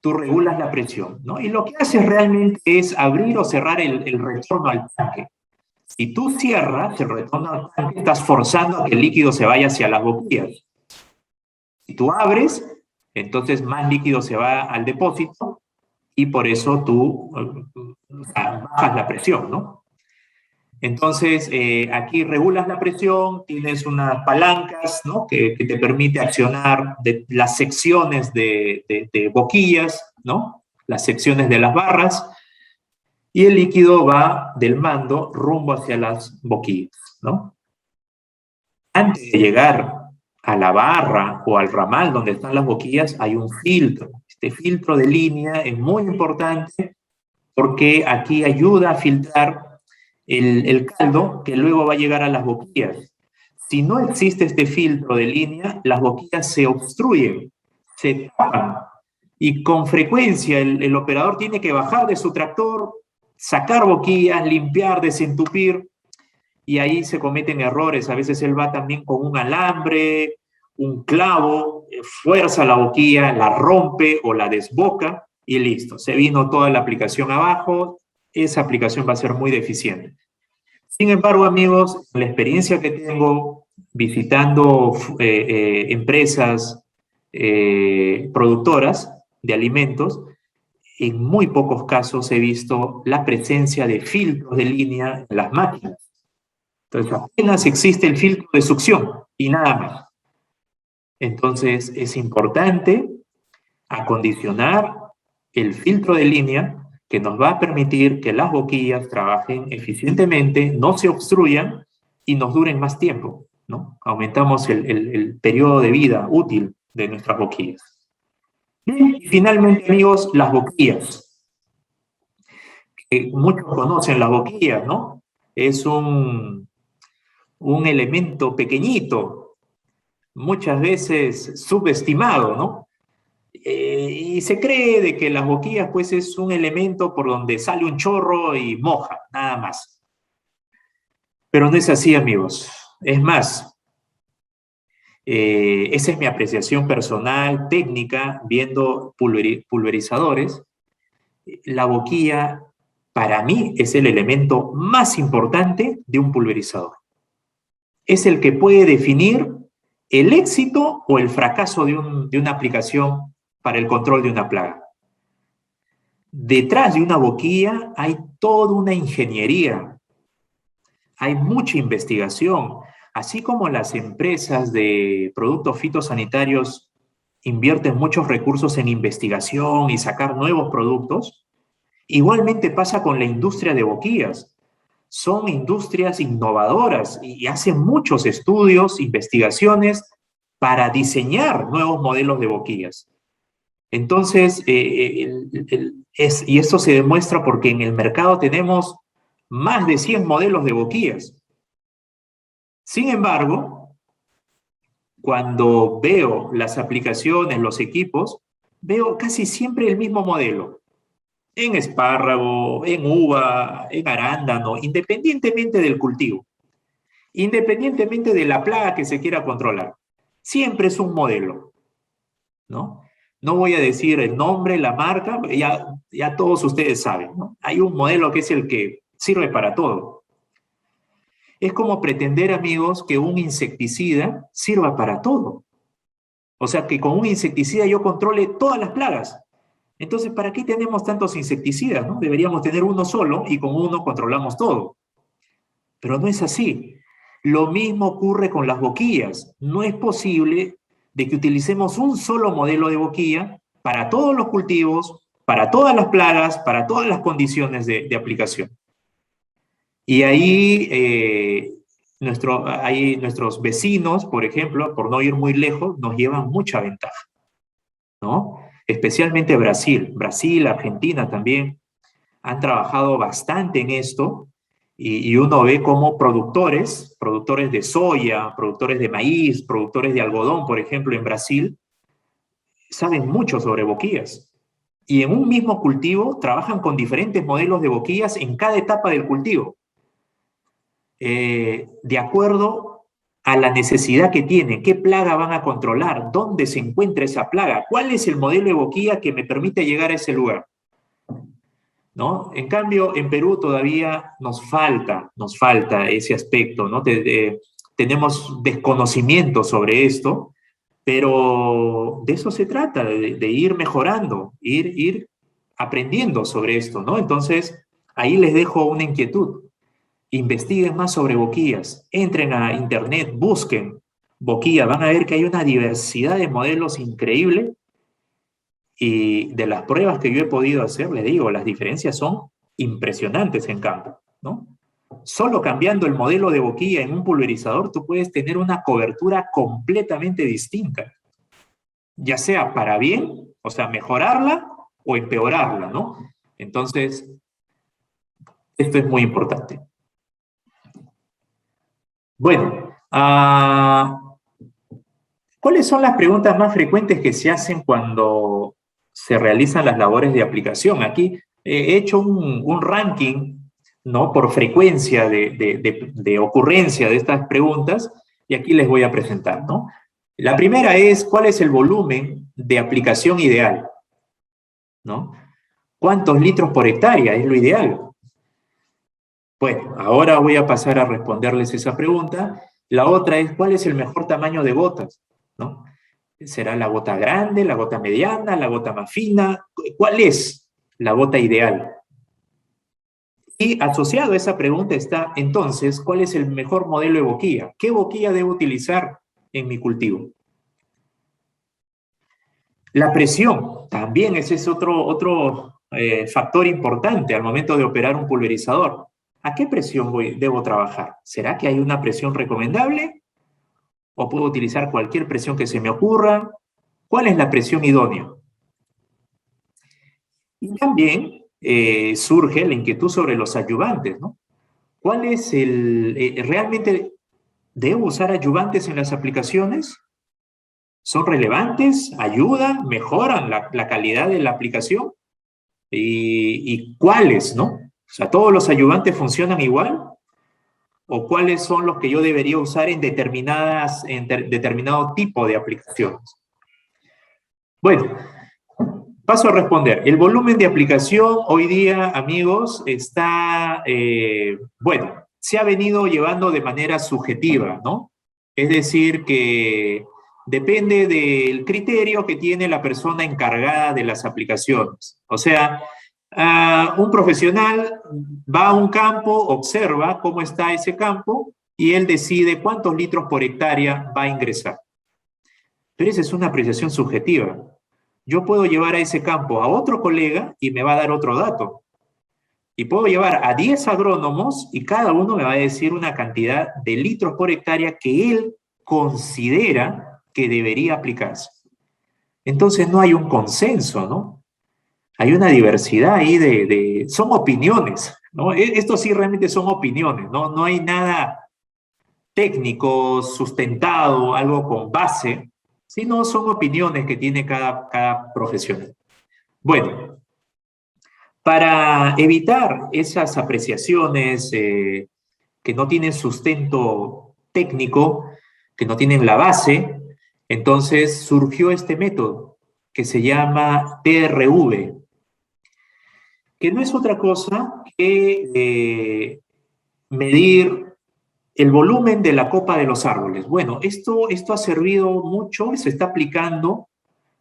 tú regulas la presión, ¿no? Y lo que haces realmente es abrir o cerrar el retorno al tanque. Si tú cierras el retorno al tanque, estás forzando a que el líquido se vaya hacia las boquillas. Si tú abres, entonces más líquido se va al depósito, y por eso tú bajas la presión, ¿no? Entonces, aquí regulas la presión, tienes unas palancas, ¿no? que te permite accionar las secciones de boquillas, ¿no? Las secciones de las barras, y el líquido va del mando rumbo hacia las boquillas, ¿no? Antes de llegar a la barra o al ramal donde están las boquillas, hay un filtro. Este filtro de línea es muy importante porque aquí ayuda a filtrar el caldo que luego va a llegar a las boquillas. Si no existe este filtro de línea, las boquillas se obstruyen, se tapan, y con frecuencia el operador tiene que bajar de su tractor, sacar boquillas, limpiar, desentupir, y ahí se cometen errores. A veces él va también con un alambre, un clavo, fuerza la boquilla, la rompe o la desboca, y listo, se vino toda la aplicación abajo. Esa aplicación va a ser muy deficiente. Sin embargo, amigos, la experiencia que tengo visitando empresas productoras de alimentos, en muy pocos casos he visto la presencia de filtros de línea en las máquinas. Entonces, apenas existe el filtro de succión y nada más. Entonces, es importante acondicionar el filtro de línea, que nos va a permitir que las boquillas trabajen eficientemente, no se obstruyan y nos duren más tiempo, ¿no? Aumentamos el periodo de vida útil de nuestras boquillas. Y finalmente, amigos, las boquillas. Muchos conocen las boquillas, ¿no? Es un elemento pequeñito, muchas veces subestimado, ¿no? Y se cree de que las boquillas pues es un elemento por donde sale un chorro y moja, nada más. Pero no es así, amigos. Es más, esa es mi apreciación personal, técnica, viendo pulverizadores. La boquilla, para mí, es el elemento más importante de un pulverizador. Es el que puede definir el éxito o el fracaso de una aplicación para el control de una plaga. Detrás de una boquilla hay toda una ingeniería, hay mucha investigación, así como las empresas de productos fitosanitarios invierten muchos recursos en investigación y sacar nuevos productos. Igualmente pasa con la industria de boquillas. Son industrias innovadoras y hacen muchos estudios, investigaciones para diseñar nuevos modelos de boquillas. Entonces, Y eso se demuestra porque en el mercado tenemos más de 100 modelos de boquillas. Sin embargo, cuando veo las aplicaciones, los equipos, veo casi siempre el mismo modelo. En espárrago, en uva, en arándano, independientemente del cultivo, independientemente de la plaga que se quiera controlar. Siempre es un modelo, ¿no? No voy a decir el nombre, la marca, ya todos ustedes saben, ¿no? Hay un modelo que es el que sirve para todo. Es como pretender, amigos, que un insecticida sirva para todo. O sea, que con un insecticida yo controle todas las plagas. Entonces, ¿para qué tenemos tantos insecticidas, no? Deberíamos tener uno solo y con uno controlamos todo. Pero no es así. Lo mismo ocurre con las boquillas. No es posible de que utilicemos un solo modelo de boquilla para todos los cultivos, para todas las plagas, para todas las condiciones de aplicación. Y ahí, ahí nuestros vecinos, por ejemplo, por no ir muy lejos, nos llevan mucha ventaja, ¿no? Especialmente Brasil. Brasil, Argentina también han trabajado bastante en esto y uno ve cómo productores de soya, productores de maíz, productores de algodón, por ejemplo, en Brasil, saben mucho sobre boquillas. Y en un mismo cultivo trabajan con diferentes modelos de boquillas en cada etapa del cultivo. De acuerdo a la necesidad que tienen, qué plaga van a controlar, dónde se encuentra esa plaga, cuál es el modelo de boquilla que me permite llegar a ese lugar, ¿no? En cambio, en Perú todavía nos falta ese aspecto, ¿no? Tenemos desconocimiento sobre esto, pero de eso se trata, de ir mejorando, ir aprendiendo sobre esto, ¿no? Entonces, ahí les dejo una inquietud. Investiguen más sobre boquillas, entren a internet, busquen boquilla, van a ver que hay una diversidad de modelos increíble y de las pruebas que yo he podido hacer, les digo, las diferencias son impresionantes en campo, ¿no? Solo cambiando el modelo de boquilla en un pulverizador, tú puedes tener una cobertura completamente distinta, ya sea para bien, o sea, mejorarla o empeorarla, ¿no? Entonces, esto es muy importante. Bueno, ¿cuáles son las preguntas más frecuentes que se hacen cuando se realizan las labores de aplicación? Aquí he hecho un ranking, ¿no? Por frecuencia de ocurrencia de estas preguntas y aquí les voy a presentar, ¿no? La primera es, ¿cuál es el volumen de aplicación ideal? ¿No? ¿Cuántos litros por hectárea es lo ideal? Bueno, ahora voy a pasar a responderles esa pregunta. La otra es, ¿cuál es el mejor tamaño de gotas? ¿No? ¿Será la gota grande, la gota mediana, la gota más fina? ¿Cuál es la gota ideal? Y asociado a esa pregunta está, entonces, ¿cuál es el mejor modelo de boquilla? ¿Qué boquilla debo utilizar en mi cultivo? La presión, también ese es otro factor importante al momento de operar un pulverizador. ¿A qué presión debo trabajar? ¿Será que hay una presión recomendable? ¿O puedo utilizar cualquier presión que se me ocurra? ¿Cuál es la presión idónea? Y también surge la inquietud sobre los ayudantes, ¿no? ¿Cuál es realmente debo usar ayudantes en las aplicaciones? ¿Son relevantes? ¿Ayudan? ¿Mejoran la calidad de la aplicación? ¿Y cuáles, no? O sea, ¿todos los ayudantes funcionan igual? ¿O cuáles son los que yo debería usar en determinado tipo de aplicaciones? Bueno, paso a responder. El volumen de aplicación hoy día, amigos, está, bueno, se ha venido llevando de manera subjetiva, ¿no? Es decir, que depende del criterio que tiene la persona encargada de las aplicaciones. O sea, un profesional va a un campo, observa cómo está ese campo y él decide cuántos litros por hectárea va a ingresar. Pero esa es una apreciación subjetiva. Yo puedo llevar a ese campo a otro colega y me va a dar otro dato. Y puedo llevar a 10 agrónomos y cada uno me va a decir una cantidad de litros por hectárea que él considera que debería aplicarse. Entonces no hay un consenso, ¿no? hay una diversidad ahí son opiniones, ¿no? Esto sí realmente son opiniones, ¿no? No hay nada técnico, sustentado, algo con base, sino son opiniones que tiene cada profesional. Bueno, para evitar esas apreciaciones que no tienen sustento técnico, que no tienen la base, entonces surgió este método que se llama TRV, que no es otra cosa que medir el volumen de la copa de los árboles. Bueno, esto ha servido mucho y se está aplicando.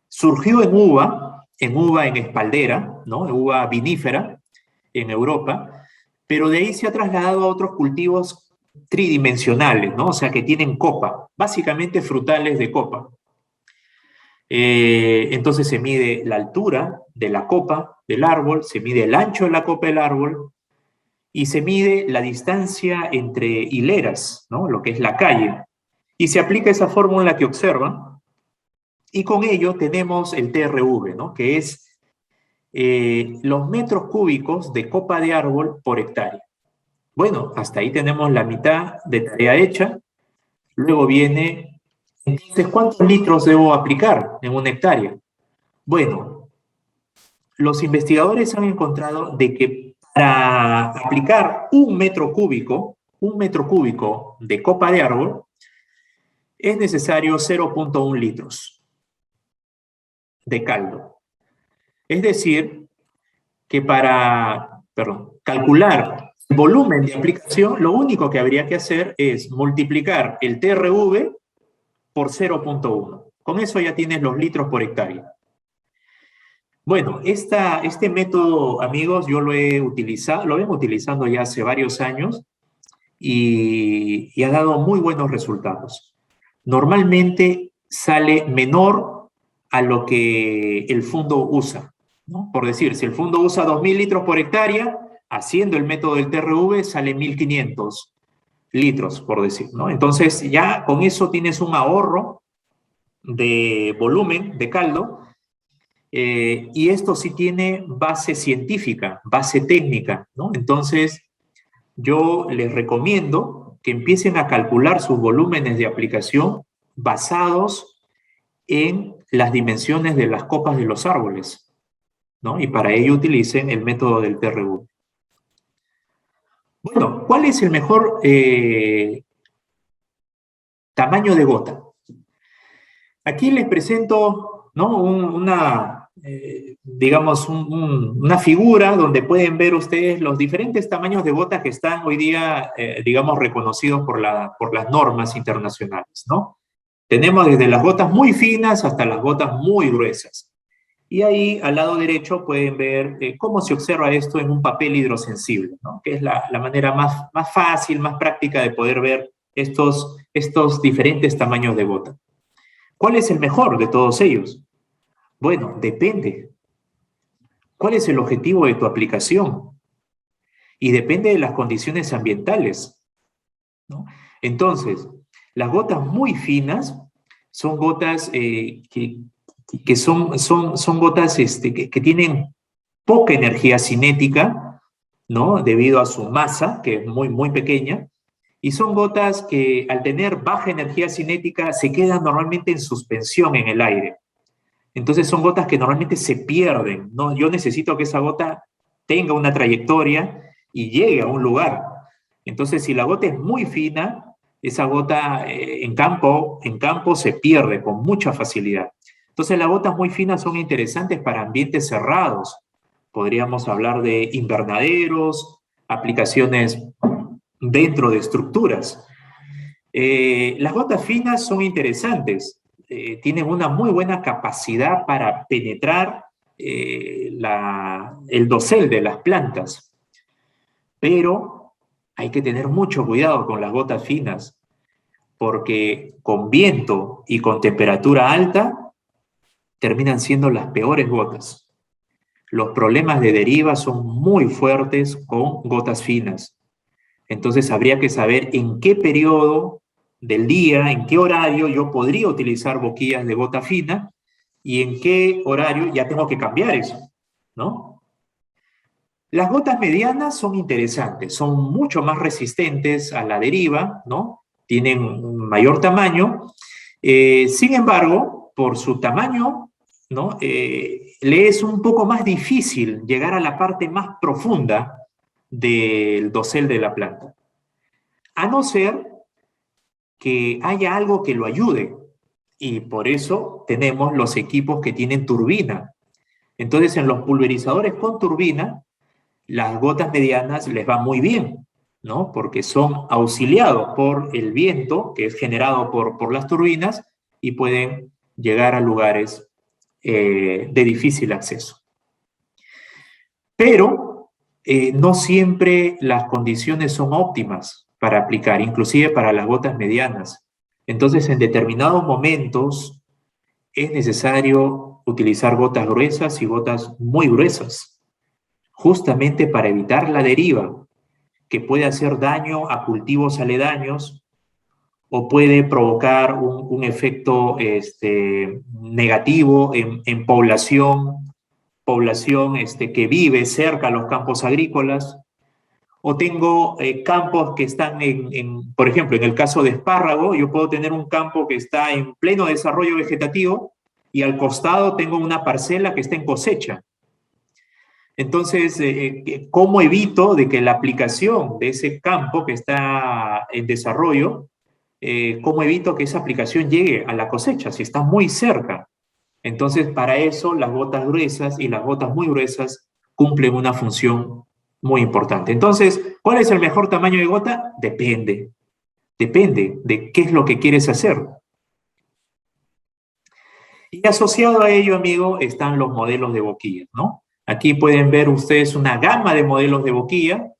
Surgió en uva en espaldera, ¿no? En uva vinífera en Europa, pero de ahí se ha trasladado a otros cultivos tridimensionales, ¿no? O sea, que tienen copa, básicamente frutales de copa. Entonces se mide la altura de la copa del árbol, se mide el ancho de la copa del árbol y se mide la distancia entre hileras, ¿no? Lo que es la calle. Y se aplica esa fórmula que observan y con ello tenemos el TRV, ¿no? Que es los metros cúbicos de copa de árbol por hectárea. Bueno, hasta ahí tenemos la mitad de tarea hecha. Luego viene, entonces, ¿cuántos litros debo aplicar en una hectárea? Bueno, los investigadores han encontrado de que para aplicar un metro cúbico de copa de árbol, es necesario 0.1 litros de caldo. Es decir, que para, calcular el volumen de aplicación, lo único que habría que hacer es multiplicar el TRV por 0.1. Con eso ya tienes los litros por hectárea. Bueno, este método, amigos, yo lo vengo utilizando ya hace varios años y ha dado muy buenos resultados. Normalmente sale menor a lo que el fondo usa, ¿no? Por decir, si el fondo usa 2.000 litros por hectárea, haciendo el método del TRV sale 1.500 litros, por decir, ¿no? Entonces ya con eso tienes un ahorro de volumen de caldo y esto sí tiene base científica, base técnica, ¿no? Entonces yo les recomiendo que empiecen a calcular sus volúmenes de aplicación basados en las dimensiones de las copas de los árboles, ¿no? Y para ello utilicen el método del TRV. Bueno, ¿cuál es el mejor tamaño de gota? Aquí les presento, ¿no? Digamos, una figura donde pueden ver ustedes los diferentes tamaños de gota que están hoy día, digamos, reconocidos por las normas internacionales, ¿no? Tenemos desde las gotas muy finas hasta las gotas muy gruesas. Y ahí, al lado derecho, pueden ver cómo se observa esto en un papel hidrosensible, ¿no? Que es la manera más fácil, más práctica de poder ver estos diferentes tamaños de gota. ¿Cuál es el mejor de todos ellos? Bueno, depende. ¿Cuál es el objetivo de tu aplicación? Y depende de las condiciones ambientales, ¿no? Entonces, las gotas muy finas son gotas que son gotas que tienen poca energía cinética, ¿no? Debido a su masa, que es muy pequeña, y son gotas que al tener baja energía cinética se quedan normalmente en suspensión en el aire. Entonces son gotas que normalmente se pierden, ¿no? Yo necesito que esa gota tenga una trayectoria y llegue a un lugar. Entonces, si la gota es muy fina, esa gota en campo se pierde con mucha facilidad. Entonces, las gotas muy finas son interesantes para ambientes cerrados. Podríamos hablar de invernaderos, aplicaciones dentro de estructuras. Las gotas finas son interesantes. Tienen una muy buena capacidad para penetrar el dosel de las plantas. Pero hay que tener mucho cuidado con las gotas finas, porque con viento y con temperatura alta terminan siendo las peores gotas. Los problemas de deriva son muy fuertes con gotas finas. Entonces habría que saber en qué periodo del día, en qué horario yo podría utilizar boquillas de gota fina y en qué horario ya tengo que cambiar eso. ¿no? Las gotas medianas son interesantes, son mucho más resistentes a la deriva, ¿no? Tienen un mayor tamaño. Sin embargo, por su tamaño, ¿no? Le es un poco más difícil llegar a la parte más profunda del dosel de la planta. A no ser que haya algo que lo ayude. Y por eso tenemos los equipos que tienen turbina. Entonces, en los pulverizadores con turbina, las gotas medianas les va muy bien, ¿no? Porque son auxiliados por el viento que es generado por las turbinas y pueden llegar a lugares de difícil acceso. Pero no siempre las condiciones son óptimas para aplicar, inclusive para las gotas medianas. Entonces, en determinados momentos es necesario utilizar gotas gruesas y gotas muy gruesas, justamente para evitar la deriva, que puede hacer daño a cultivos aledaños o puede provocar un efecto negativo en población que vive cerca a los campos agrícolas, o tengo campos que están por ejemplo, en el caso de espárrago, yo puedo tener un campo que está en pleno desarrollo vegetativo y al costado tengo una parcela que está en cosecha. Entonces, ¿cómo evito de que la aplicación de ese campo que está en desarrollo, cómo evito que esa aplicación llegue a la cosecha si está muy cerca? Entonces, para eso, las gotas gruesas y las gotas muy gruesas cumplen una función muy importante. Entonces, ¿cuál es el mejor tamaño de gota? Depende. Depende de qué es lo que quieres hacer. Y asociado a ello, amigo, están los modelos de boquilla, ¿no? Aquí pueden ver ustedes una gama de modelos de boquilla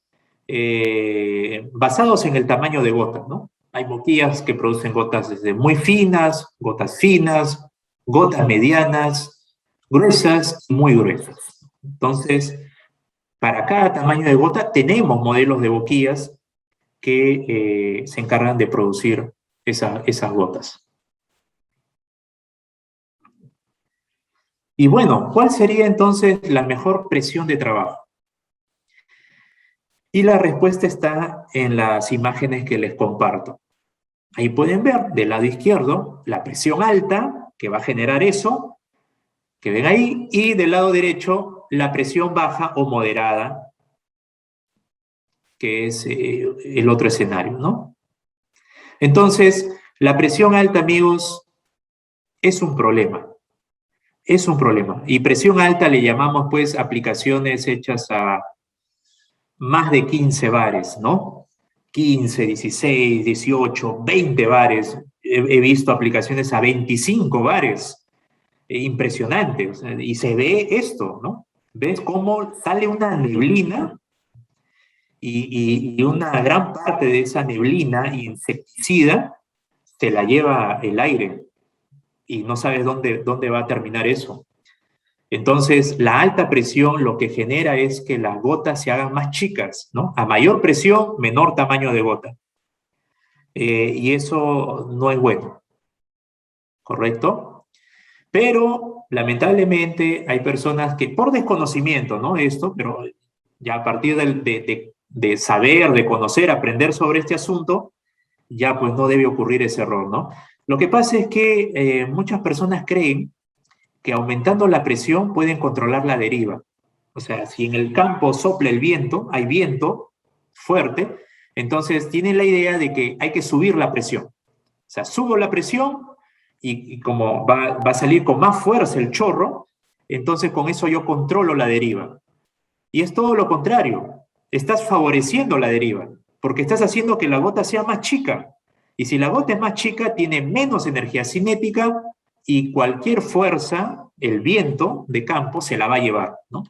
basados en el tamaño de gota, ¿no? Hay boquillas que producen gotas desde muy finas, gotas medianas, gruesas y muy gruesas. Entonces, para cada tamaño de gota tenemos modelos de boquillas que se encargan de producir esas gotas. Y bueno, ¿cuál sería entonces la mejor presión de trabajo? Y la respuesta está en las imágenes que les comparto. Ahí pueden ver del lado izquierdo la presión alta que va a generar eso, que ven ahí, y del lado derecho la presión baja o moderada, que es el otro escenario, ¿no? Entonces, la presión alta, amigos, es un problema. Es un problema. Y presión alta le llamamos, pues, aplicaciones hechas a más de 15 bares, ¿no? 15, 16, 18, 20 bares. He visto aplicaciones a 25 bares. Impresionante. O sea, y se ve esto, ¿no? ¿Ves cómo sale una neblina? Y una gran parte de esa neblina insecticida se la lleva el aire y no sabes dónde va a terminar eso. Entonces, la alta presión lo que genera es que las gotas se hagan más chicas, ¿no? A mayor presión, menor tamaño de gota. Y eso no es bueno, ¿correcto? Pero, lamentablemente, hay personas que, por desconocimiento, ¿no? Pero ya a partir de saber, de conocer, aprender sobre este asunto, ya pues no debe ocurrir ese error, ¿no? Lo que pasa es que muchas personas creen que aumentando la presión pueden controlar la deriva. O sea, si en el campo sopla el viento, hay viento fuerte, entonces tienen la idea de que hay que subir la presión. O sea, subo la presión y como va a salir con más fuerza el chorro, entonces con eso yo controlo la deriva. Y es todo lo contrario. Estás favoreciendo la deriva, porque estás haciendo que la gota sea más chica. Y si la gota es más chica, tiene menos energía cinética y cualquier fuerza, el viento de campo, se la va a llevar, ¿no?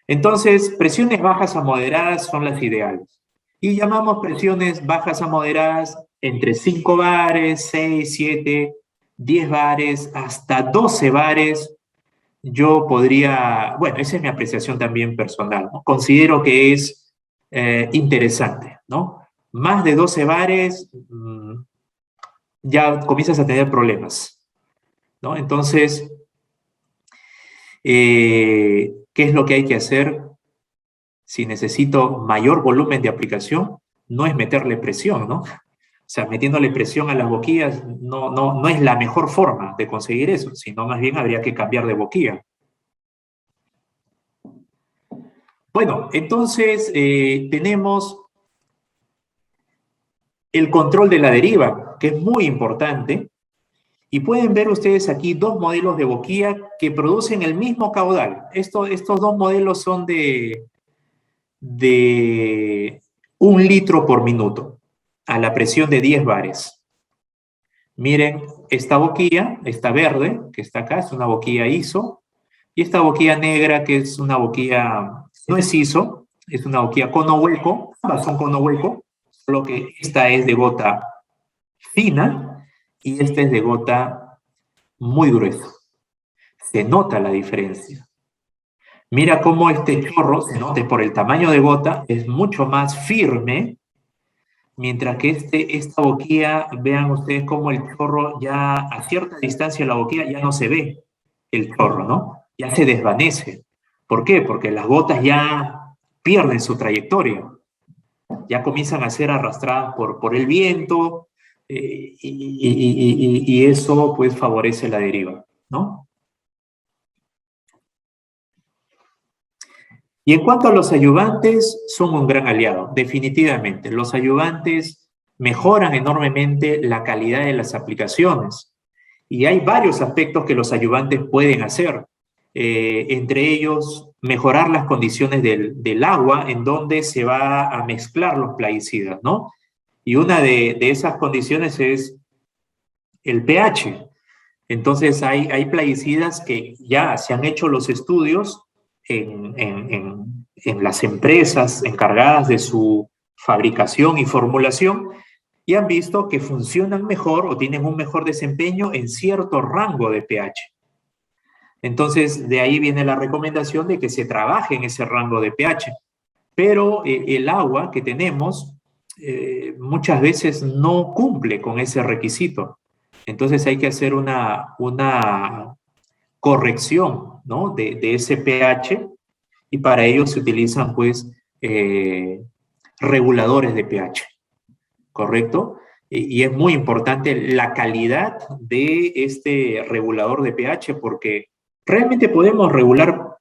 Entonces, presiones bajas a moderadas son las ideales. Y llamamos presiones bajas a moderadas entre 5 bares, 6, 7, 10 bares, hasta 12 bares. Yo podría, bueno, esa es mi apreciación también personal, ¿no? Considero que es interesante, ¿no? Más de 12 bares, ya comienzas a tener problemas, ¿no? Entonces, ¿Qué es lo que hay que hacer si necesito mayor volumen de aplicación? No es meterle presión, ¿no? O sea, metiéndole presión a las boquillas no es la mejor forma de conseguir eso, sino más bien habría que cambiar de boquilla. Bueno, entonces tenemos el control de la deriva, que es muy importante. Y pueden ver ustedes aquí dos modelos de boquilla que producen el mismo caudal. Estos dos modelos son de 1 litro por minuto a la presión de 10 bares. Miren, esta boquilla, esta verde, que está acá, es una boquilla ISO, y esta boquilla negra, que es una boquilla, no es ISO, es una boquilla cono hueco, ambas son cono hueco, solo que esta es de gota fina y esta es de gota muy gruesa. Se nota la diferencia. Mira cómo este chorro, se nota por el tamaño de gota, es mucho más firme, mientras que esta boquilla, vean ustedes cómo el chorro ya a cierta distancia de la boquilla ya no se ve el chorro, ¿no? Ya se desvanece. ¿Por qué? Porque las gotas ya pierden su trayectoria, ya comienzan a ser arrastradas por el viento y eso pues favorece la deriva, ¿no? Y en cuanto a los ayudantes, son un gran aliado, definitivamente. Los ayudantes mejoran enormemente la calidad de las aplicaciones. Y hay varios aspectos que los ayudantes pueden hacer. Entre ellos, mejorar las condiciones del agua en donde se va a mezclar los plaguicidas, ¿no? Y una de esas condiciones es el pH. Entonces, hay plaguicidas que ya se han hecho los estudios en las empresas encargadas de su fabricación y formulación y han visto que funcionan mejor o tienen un mejor desempeño en cierto rango de pH. Entonces, de ahí viene la recomendación de que se trabaje en ese rango de pH. Pero el agua que tenemos muchas veces no cumple con ese requisito. Entonces hay que hacer una corrección, ¿no? de ese pH y para ello se utilizan pues reguladores de pH, ¿correcto? Y es muy importante la calidad de este regulador de pH porque realmente podemos regular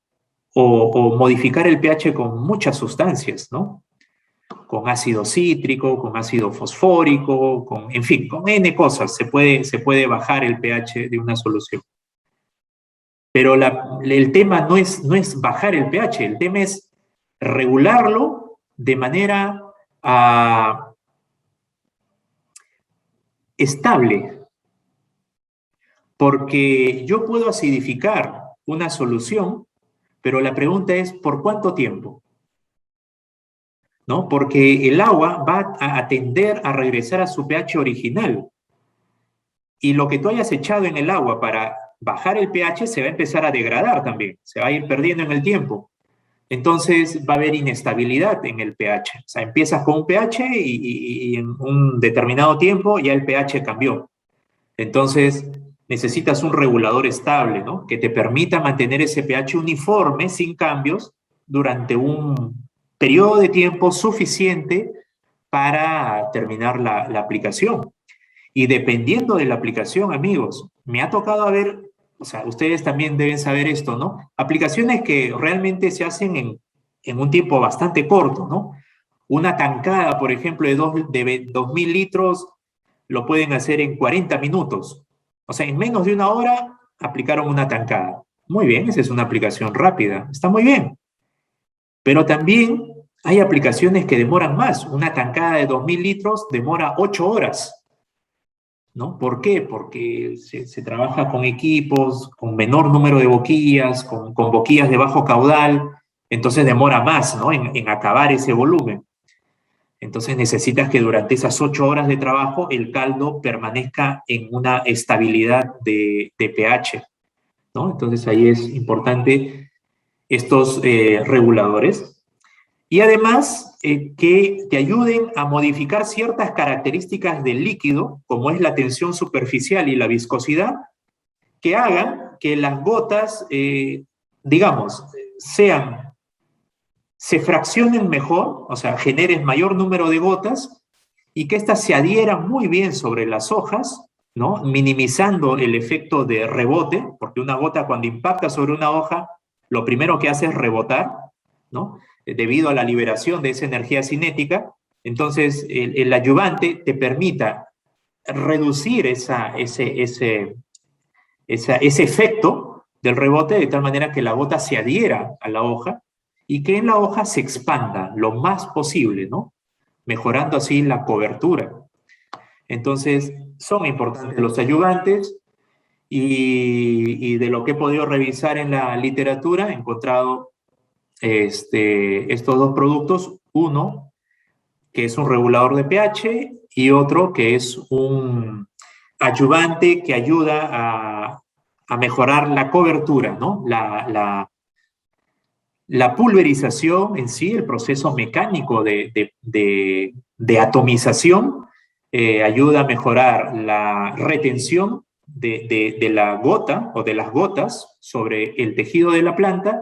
o modificar el pH con muchas sustancias, ¿no? Con ácido cítrico, con ácido fosfórico, en fin, con N cosas se puede bajar el pH de una solución. Pero el tema no es bajar el pH, el tema es regularlo de manera estable. Porque yo puedo acidificar una solución, pero la pregunta es, ¿por cuánto tiempo? ¿No? Porque el agua va a tender a regresar a su pH original. Y lo que tú hayas echado en el agua para bajar el pH se va a empezar a degradar también, se va a ir perdiendo en el tiempo. Entonces va a haber inestabilidad en el pH. O sea, empiezas con un pH y en un determinado tiempo ya el pH cambió. Entonces necesitas un regulador estable, ¿no? Que te permita mantener ese pH uniforme, sin cambios, durante un periodo de tiempo suficiente para terminar la aplicación. Y dependiendo de la aplicación, amigos, me ha tocado ver, o sea, ustedes también deben saber esto, ¿no? Aplicaciones que realmente se hacen en un tiempo bastante corto, ¿no? Una tancada, por ejemplo, de 2.000 litros, lo pueden hacer en 40 minutos. O sea, en menos de una hora aplicaron una tancada. Muy bien, esa es una aplicación rápida, está muy bien. Pero también hay aplicaciones que demoran más. Una tancada de 2.000 litros demora 8 horas. ¿No? ¿Por qué? Porque se trabaja con equipos, con menor número de boquillas, con boquillas de bajo caudal, entonces demora más, ¿no? en acabar ese volumen. Entonces necesitas que durante esas 8 horas de trabajo el caldo permanezca en una estabilidad de pH, ¿no? Entonces ahí es importante estos reguladores. Y además que te ayuden a modificar ciertas características del líquido, como es la tensión superficial y la viscosidad, que hagan que las gotas, digamos, se fraccionen mejor, o sea, generes mayor número de gotas y que éstas se adhieran muy bien sobre las hojas, ¿no? Minimizando el efecto de rebote, porque una gota cuando impacta sobre una hoja, lo primero que hace es rebotar, ¿no? Debido a la liberación de esa energía cinética. Entonces, el ayudante te permita reducir ese efecto del rebote de tal manera que la gota se adhiera a la hoja y que en la hoja se expanda lo más posible, ¿no? Mejorando así la cobertura. Entonces, son importantes los ayudantes y de lo que he podido revisar en la literatura, he encontrado estos dos productos, uno que es un regulador de pH y otro que es un ayudante que ayuda a mejorar la cobertura, ¿no? La pulverización en sí, el proceso mecánico de atomización, ayuda a mejorar la retención de la gota o de las gotas sobre el tejido de la planta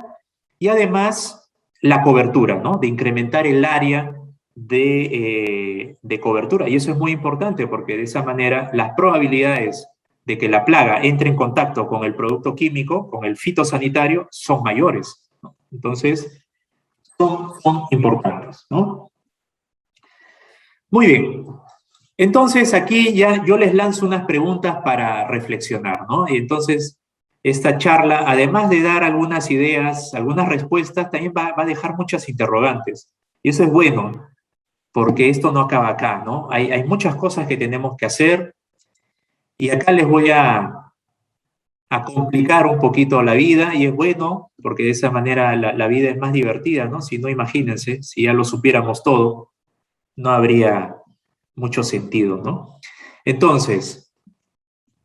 y además la cobertura, ¿no? De incrementar el área de cobertura. Y eso es muy importante porque de esa manera las probabilidades de que la plaga entre en contacto con el producto químico, con el fitosanitario, son mayores, ¿no? Entonces, son importantes, ¿no? Muy bien. Entonces, aquí ya yo les lanzo unas preguntas para reflexionar, ¿no? Y entonces, esta charla, además de dar algunas ideas, algunas respuestas, también va a dejar muchas interrogantes. Y eso es bueno, porque esto no acaba acá, ¿no? Hay muchas cosas que tenemos que hacer y acá les voy a complicar un poquito la vida y es bueno porque de esa manera la vida es más divertida, ¿no? Si no, imagínense, si ya lo supiéramos todo, no habría mucho sentido, ¿no? Entonces,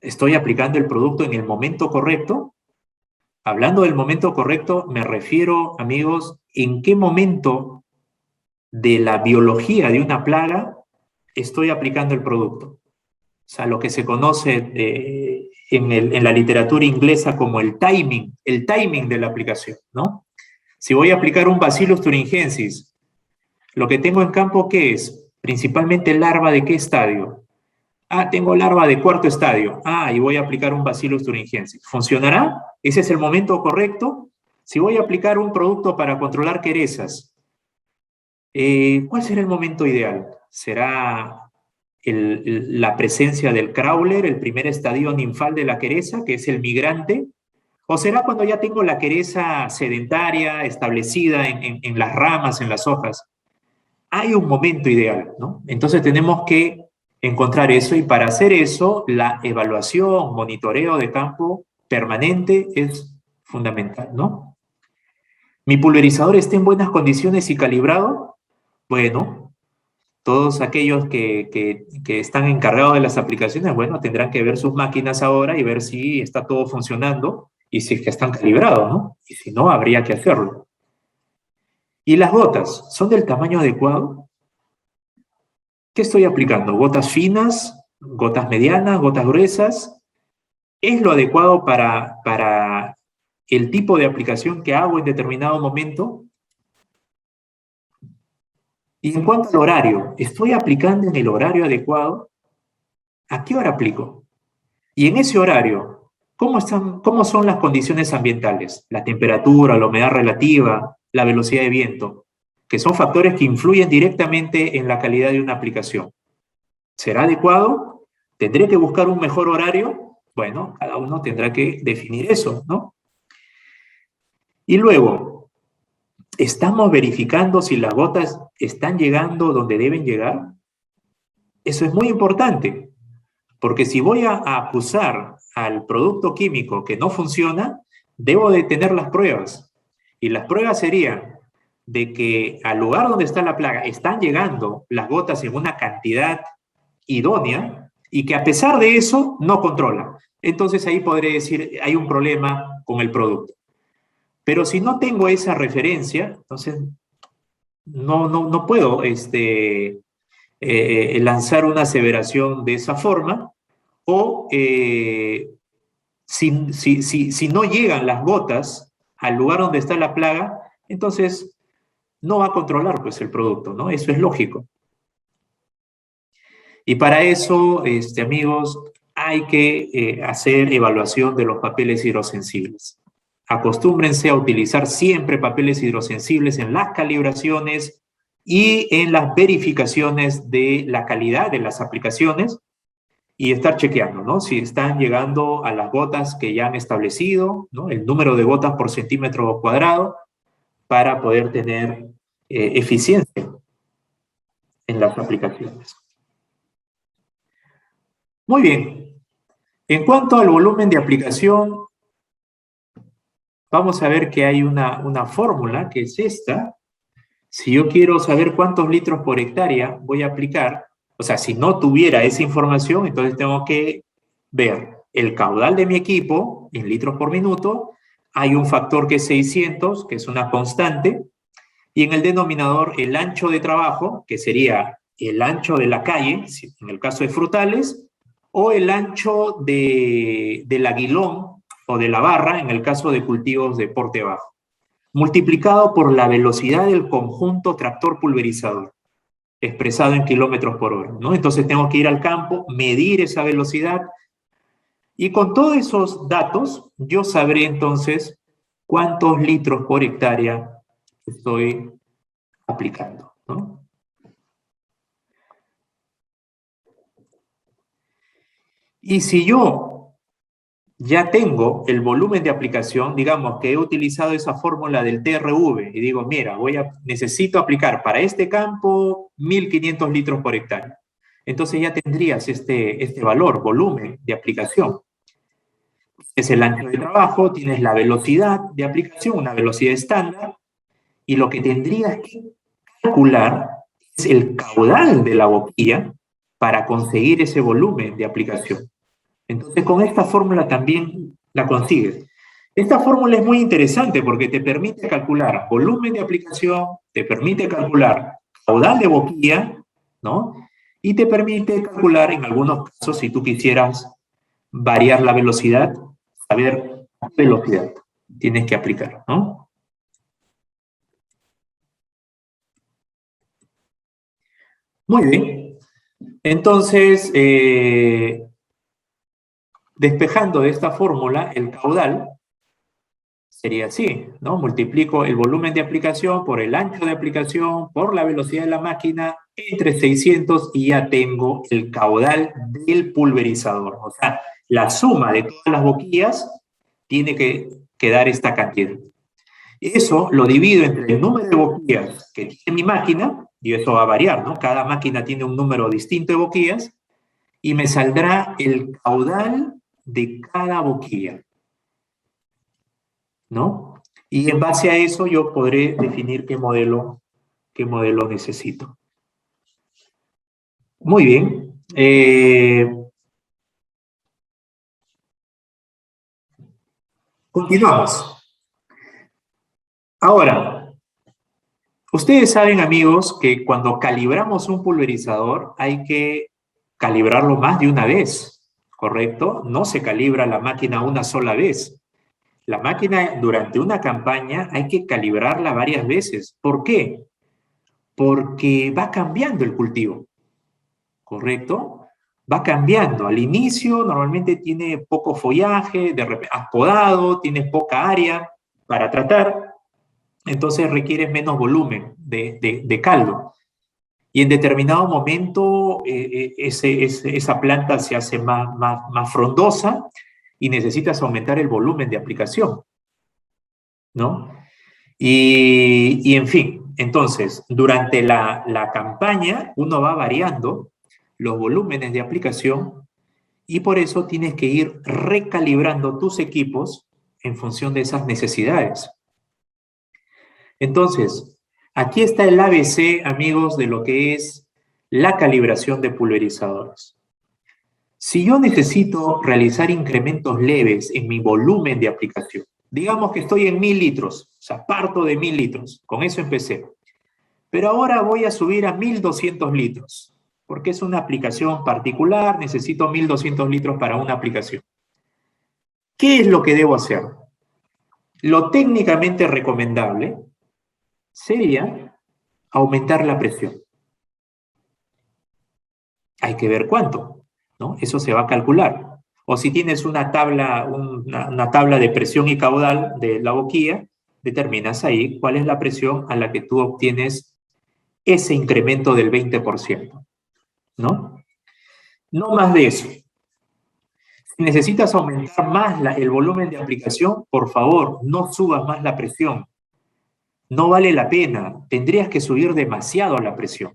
¿estoy aplicando el producto en el momento correcto? Hablando del momento correcto, me refiero, amigos, ¿en qué momento de la biología de una plaga estoy aplicando el producto? O sea, lo que se conoce en la literatura inglesa como el timing de la aplicación, ¿no? Si voy a aplicar un Bacillus thuringiensis, lo que tengo en campo, ¿qué es? Principalmente larva de qué estadio. Ah, tengo larva de cuarto estadio. Ah, y voy a aplicar un Bacillus thuringiensis. ¿Funcionará? ¿Ese es el momento correcto? Si voy a aplicar un producto para controlar querezas, ¿cuál será el momento ideal? ¿Será la presencia del crawler, el primer estadio ninfal de la quereza, que es el migrante? ¿O será cuando ya tengo la quereza sedentaria, establecida en las ramas, en las hojas? Hay un momento ideal, ¿no? Entonces tenemos que encontrar eso y para hacer eso, la evaluación, monitoreo de campo permanente es fundamental, ¿no? ¿Mi pulverizador está en buenas condiciones y calibrado? Bueno, todos aquellos que están encargados de las aplicaciones, bueno, tendrán que ver sus máquinas ahora y ver si está todo funcionando y si es que están calibrados, ¿no? Y si no, habría que hacerlo. ¿Y las gotas? ¿Son del tamaño adecuado? ¿Qué estoy aplicando? ¿Gotas finas? ¿Gotas medianas? ¿Gotas gruesas? ¿Es lo adecuado para el tipo de aplicación que hago en determinado momento? Y en cuanto al horario, ¿estoy aplicando en el horario adecuado? ¿A qué hora aplico? Y en ese horario, ¿cómo son las condiciones ambientales? La temperatura, la humedad relativa, la velocidad de viento, que son factores que influyen directamente en la calidad de una aplicación. ¿Será adecuado? ¿Tendré que buscar un mejor horario? Bueno, cada uno tendrá que definir eso, ¿no? Y luego, ¿estamos verificando si las gotas están llegando donde deben llegar? Eso es muy importante, porque si voy a acusar al producto químico que no funciona, debo de tener las pruebas. Y las pruebas serían de que al lugar donde está la plaga están llegando las gotas en una cantidad idónea y que a pesar de eso no controla. Entonces ahí podré decir, hay un problema con el producto. Pero si no tengo esa referencia, entonces no puedo lanzar una aseveración de esa forma o si no llegan las gotas al lugar donde está la plaga, entonces no va a controlar pues el producto, ¿no? Eso es lógico. Y para eso, amigos, hay que hacer evaluación de los papeles hidrosensibles. Acostúmbrense a utilizar siempre papeles hidrosensibles en las calibraciones y en las verificaciones de la calidad de las aplicaciones y estar chequeando, ¿no? Si están llegando a las gotas que ya han establecido, ¿no? El número de gotas por centímetro cuadrado para poder tener eficiencia en las aplicaciones. Muy bien. En cuanto al volumen de aplicación, vamos a ver que hay una fórmula, que es esta. Si yo quiero saber cuántos litros por hectárea voy a aplicar, o sea, si no tuviera esa información, entonces tengo que ver el caudal de mi equipo en litros por minuto. Hay un factor que es 600, que es una constante, y en el denominador el ancho de trabajo, que sería el ancho de la calle, en el caso de frutales, o el ancho del aguilón o de la barra, en el caso de cultivos de porte bajo, multiplicado por la velocidad del conjunto tractor pulverizador, expresado en kilómetros por hora, ¿no? Entonces tengo que ir al campo, medir esa velocidad, y con todos esos datos, yo sabré entonces cuántos litros por hectárea estoy aplicando, ¿no? Y si yo ya tengo el volumen de aplicación, digamos que he utilizado esa fórmula del TRV y digo, mira, necesito aplicar para este campo 1500 litros por hectárea. Entonces ya tendrías este valor, volumen de aplicación. Es el ancho de trabajo, tienes la velocidad de aplicación, una velocidad estándar, y lo que tendrías que calcular es el caudal de la boquilla para conseguir ese volumen de aplicación. Entonces, con esta fórmula también la consigues. Esta fórmula es muy interesante porque te permite calcular volumen de aplicación, te permite calcular caudal de boquilla, ¿no? Y te permite calcular, en algunos casos, si tú quisieras variar la velocidad, saber qué velocidad tienes que aplicar, ¿no? Muy bien. Entonces, despejando de esta fórmula, el caudal sería así, ¿no? Multiplico el volumen de aplicación por el ancho de aplicación, por la velocidad de la máquina, entre 600 y ya tengo el caudal del pulverizador. O sea, la suma de todas las boquillas tiene que dar esta cantidad. Eso lo divido entre el número de boquillas que tiene mi máquina, y eso va a variar, ¿no? Cada máquina tiene un número distinto de boquillas, y me saldrá el caudal de cada boquilla, ¿no? Y en base a eso yo podré definir qué modelo necesito. Muy bien. Continuamos. Ahora, ustedes saben, amigos, que cuando calibramos un pulverizador hay que calibrarlo más de una vez, ¿correcto? No se calibra la máquina una sola vez. La máquina durante una campaña hay que calibrarla varias veces. ¿Por qué? Porque va cambiando el cultivo, ¿correcto? Va cambiando. Al inicio normalmente tiene poco follaje, de repente has podado, tienes poca área para tratar, entonces requieres menos volumen de caldo. Y en determinado momento esa planta se hace más frondosa y necesitas aumentar el volumen de aplicación, ¿no? Y en fin, entonces, durante la campaña uno va variando los volúmenes de aplicación y por eso tienes que ir recalibrando tus equipos en función de esas necesidades. Entonces, aquí está el ABC, amigos, de lo que es la calibración de pulverizadores. Si yo necesito realizar incrementos leves en mi volumen de aplicación, digamos que estoy en 1000 litros, o sea, parto de 1000 litros, con eso empecé. Pero ahora voy a subir a 1200 litros, porque es una aplicación particular, necesito 1200 litros para una aplicación. ¿Qué es lo que debo hacer? Lo técnicamente recomendable sería aumentar la presión. Hay que ver cuánto, ¿no? Eso se va a calcular. O si tienes una tabla de presión y caudal de la boquilla, determinas ahí cuál es la presión a la que tú obtienes ese incremento del 20%, ¿no? No más de eso. Si necesitas aumentar más el volumen de aplicación, por favor, no subas más la presión. No vale la pena. Tendrías que subir demasiado la presión.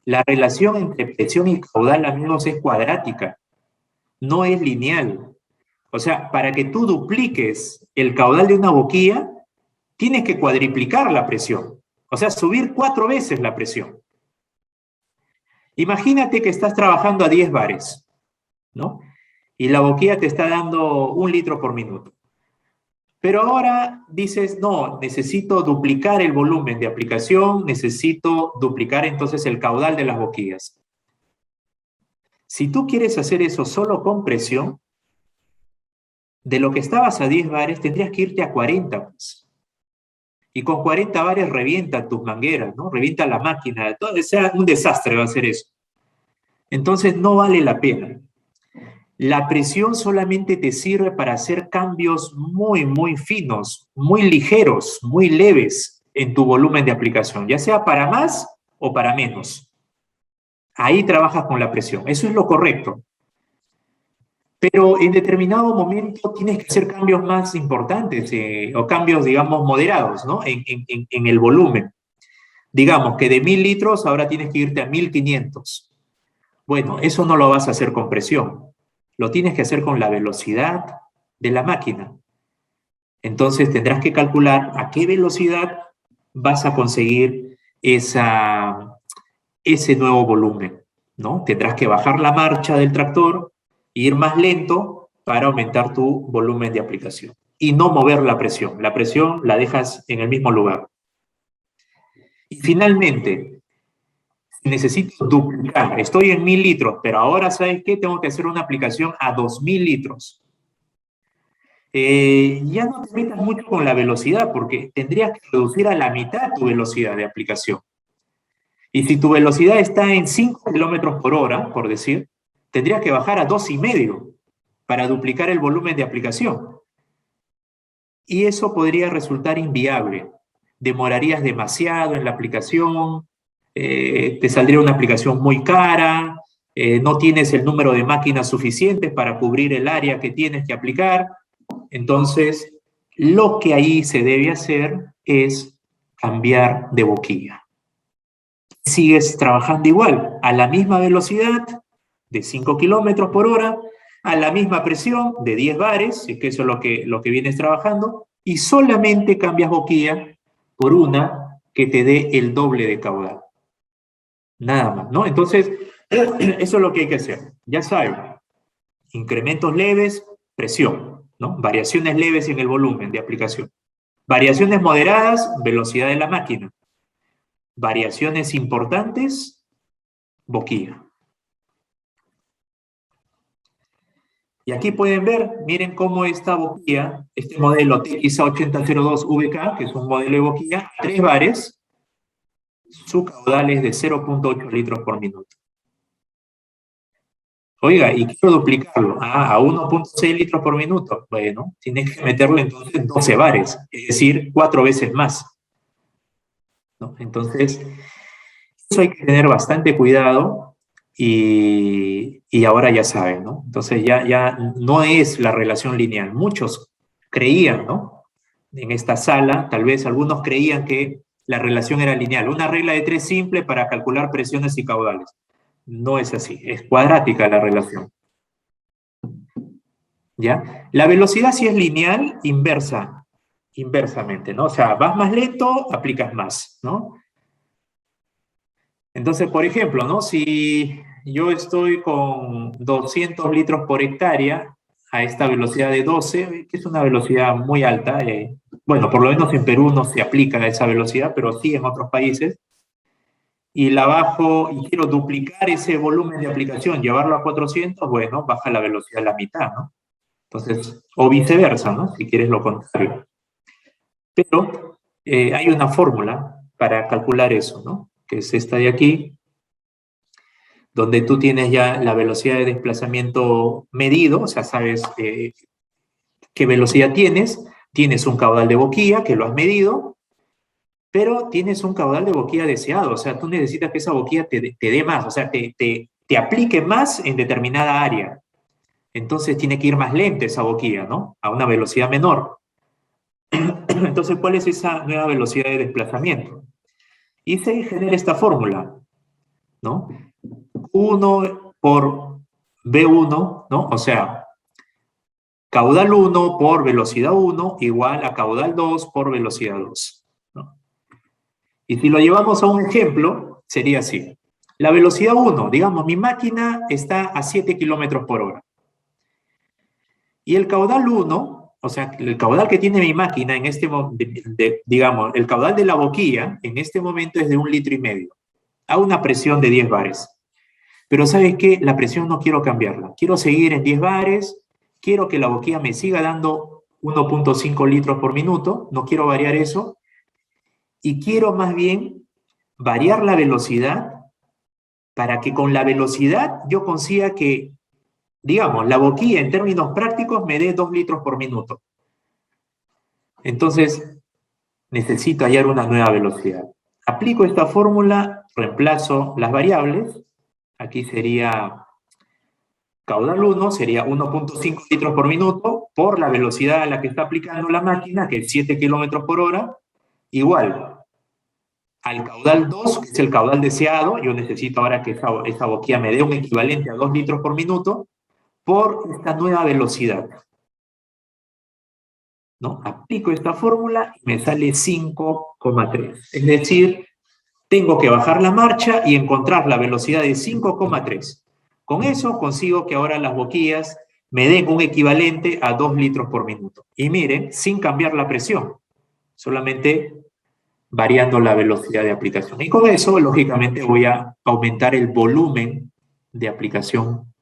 La relación entre presión y caudal, amigos, es cuadrática. No es lineal. O sea, para que tú dupliques el caudal de una boquilla, tienes que cuadriplicar la presión. O sea, subir 4 veces la presión. Imagínate que estás trabajando a 10 bares, ¿no? Y la boquilla te está dando 1 litro por minuto. Pero ahora dices, no, necesito duplicar el volumen de aplicación, necesito duplicar entonces el caudal de las boquillas. Si tú quieres hacer eso solo con presión, de lo que estabas a 10 bares, tendrías que irte a 40, pues. Y con 40 bares revienta tus mangueras, ¿no? Revienta la máquina, todo, o sea, un desastre va a ser eso. Entonces no vale la pena. La presión solamente te sirve para hacer cambios muy, muy finos, muy ligeros, muy leves en tu volumen de aplicación, ya sea para más o para menos. Ahí trabajas con la presión. Eso es lo correcto. Pero en determinado momento tienes que hacer cambios más importantes o cambios, digamos, moderados, ¿no? En el volumen. Digamos que de 1000 litros ahora tienes que irte a 1500. Bueno, eso no lo vas a hacer con presión. Lo tienes que hacer con la velocidad de la máquina. Entonces tendrás que calcular a qué velocidad vas a conseguir ese nuevo volumen, ¿no? Tendrás que bajar la marcha del tractor, ir más lento para aumentar tu volumen de aplicación. Y no mover la presión. La presión la dejas en el mismo lugar. Y finalmente, necesito duplicar. Estoy en 1000 litros, pero ahora, ¿sabes qué? Tengo que hacer una aplicación a 2000 litros. Ya no te metas mucho con la velocidad, porque tendrías que reducir a la mitad tu velocidad de aplicación. Y si tu velocidad está en 5 kilómetros por hora, por decir, tendrías que bajar a 2,5 para duplicar el volumen de aplicación. Y eso podría resultar inviable. Demorarías demasiado en la aplicación, te saldría una aplicación muy cara, no tienes el número de máquinas suficientes para cubrir el área que tienes que aplicar. Entonces, lo que ahí se debe hacer es cambiar de boquilla. Sigues trabajando igual, a la misma velocidad de 5 kilómetros por hora, a la misma presión de 10 bares, que eso es lo que vienes trabajando, y solamente cambias boquilla por una que te dé el doble de caudal. Nada más, ¿no? Entonces, eso es lo que hay que hacer. Ya saben, incrementos leves, presión, ¿no? Variaciones leves en el volumen de aplicación. Variaciones moderadas, velocidad de la máquina. Variaciones importantes, boquilla. Y aquí pueden ver, miren cómo esta boquilla, este modelo TXA8002VK, que es un modelo de boquilla, 3 bares, su caudal es de 0,8 litros por minuto. Oiga, y quiero duplicarlo a 1,6 litros por minuto. Bueno, tienes que meterle entonces 12 bares, es decir, 4 veces más, ¿no? Entonces, eso hay que tener bastante cuidado y ahora ya saben, ¿no? Entonces ya no es la relación lineal. Muchos creían, ¿no? En esta sala, tal vez algunos creían que la relación era lineal. Una regla de 3 simple para calcular presiones y caudales. No es así, es cuadrática la relación. ¿Ya? La velocidad sí es lineal, inversamente, ¿no? O sea, vas más lento, aplicas más, ¿no? Entonces, por ejemplo, ¿no? Si yo estoy con 200 litros por hectárea a esta velocidad de 12, que es una velocidad muy alta, bueno, por lo menos en Perú no se aplica a esa velocidad, pero sí en otros países, y la bajo y quiero duplicar ese volumen de aplicación, llevarlo a 400, bueno, baja la velocidad a la mitad, ¿no? Entonces, o viceversa, ¿no? Si quieres lo contrario. Pero hay una fórmula para calcular eso, ¿no? Que es esta de aquí, donde tú tienes ya la velocidad de desplazamiento medido, o sea, sabes qué velocidad tienes un caudal de boquilla que lo has medido, pero tienes un caudal de boquilla deseado, o sea, tú necesitas que esa boquilla te dé más, o sea, te aplique más en determinada área. Entonces tiene que ir más lenta esa boquilla, ¿no? A una velocidad menor. Entonces, ¿cuál es esa nueva velocidad de desplazamiento? Y se genera esta fórmula, ¿no? 1 por V1, ¿no? O sea, caudal 1 por velocidad 1 igual a caudal 2 por velocidad 2, ¿no? Y si lo llevamos a un ejemplo, sería así. La velocidad 1, digamos, mi máquina está a 7 kilómetros por hora. Y el caudal 1, o sea, el caudal que tiene mi máquina en este momento, digamos, el caudal de la boquilla en este momento es de 1,5 litros, a una presión de 10 bares. Pero ¿sabes qué? La presión no quiero cambiarla. Quiero seguir en 10 bares, quiero que la boquilla me siga dando 1,5 litros por minuto, no quiero variar eso, y quiero más bien variar la velocidad para que con la velocidad yo consiga que, digamos, la boquilla en términos prácticos me dé 2 litros por minuto. Entonces, necesito hallar una nueva velocidad. Aplico esta fórmula, reemplazo las variables. Aquí sería caudal 1, sería 1,5 litros por minuto por la velocidad a la que está aplicando la máquina, que es 7 kilómetros por hora, igual al caudal 2, que es el caudal deseado. Yo necesito ahora que esa boquilla me dé un equivalente a 2 litros por minuto por esta nueva velocidad, ¿no? Aplico esta fórmula y me sale 5,3. Es decir, tengo que bajar la marcha y encontrar la velocidad de 5,3. Con eso consigo que ahora las boquillas me den un equivalente a 2 litros por minuto. Y miren, sin cambiar la presión, solamente variando la velocidad de aplicación. Y con eso, lógicamente, voy a aumentar el volumen de aplicación,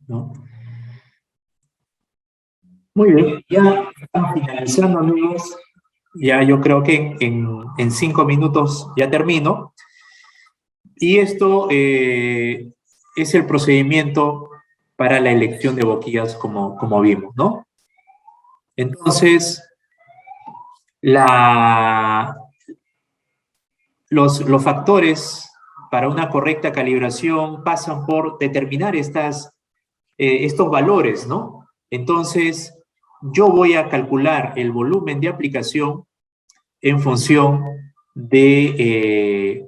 ¿no? Muy bien, ya estamos finalizando, amigos. Ya yo creo que en 5 minutos ya termino. Y esto es el procedimiento para la elección de boquillas como vimos, ¿no? Entonces, los factores para una correcta calibración pasan por determinar estos valores, ¿no? Entonces, yo voy a calcular el volumen de aplicación en función voy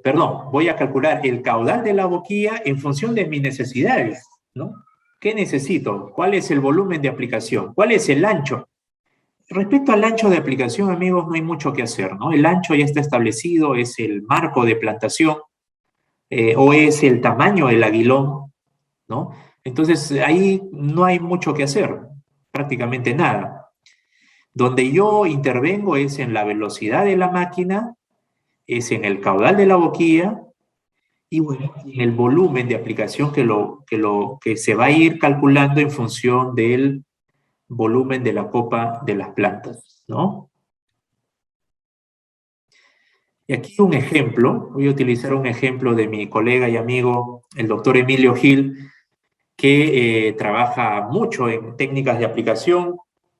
a calcular el caudal de la boquilla en función de mis necesidades, ¿no? ¿Qué necesito? ¿Cuál es el volumen de aplicación? ¿Cuál es el ancho? Respecto al ancho de aplicación, amigos, no hay mucho que hacer, ¿no? El ancho ya está establecido, es el marco de plantación o es el tamaño del aguilón, ¿no? Entonces, ahí no hay mucho que hacer, prácticamente nada. Donde yo intervengo es en la velocidad de la máquina, es en el caudal de la boquilla y bueno, en el volumen de aplicación que se va a ir calculando en función del volumen de la copa de las plantas, ¿no? Y aquí un ejemplo, voy a utilizar un ejemplo de mi colega y amigo, el doctor Emilio Gil, que trabaja mucho en técnicas de aplicación,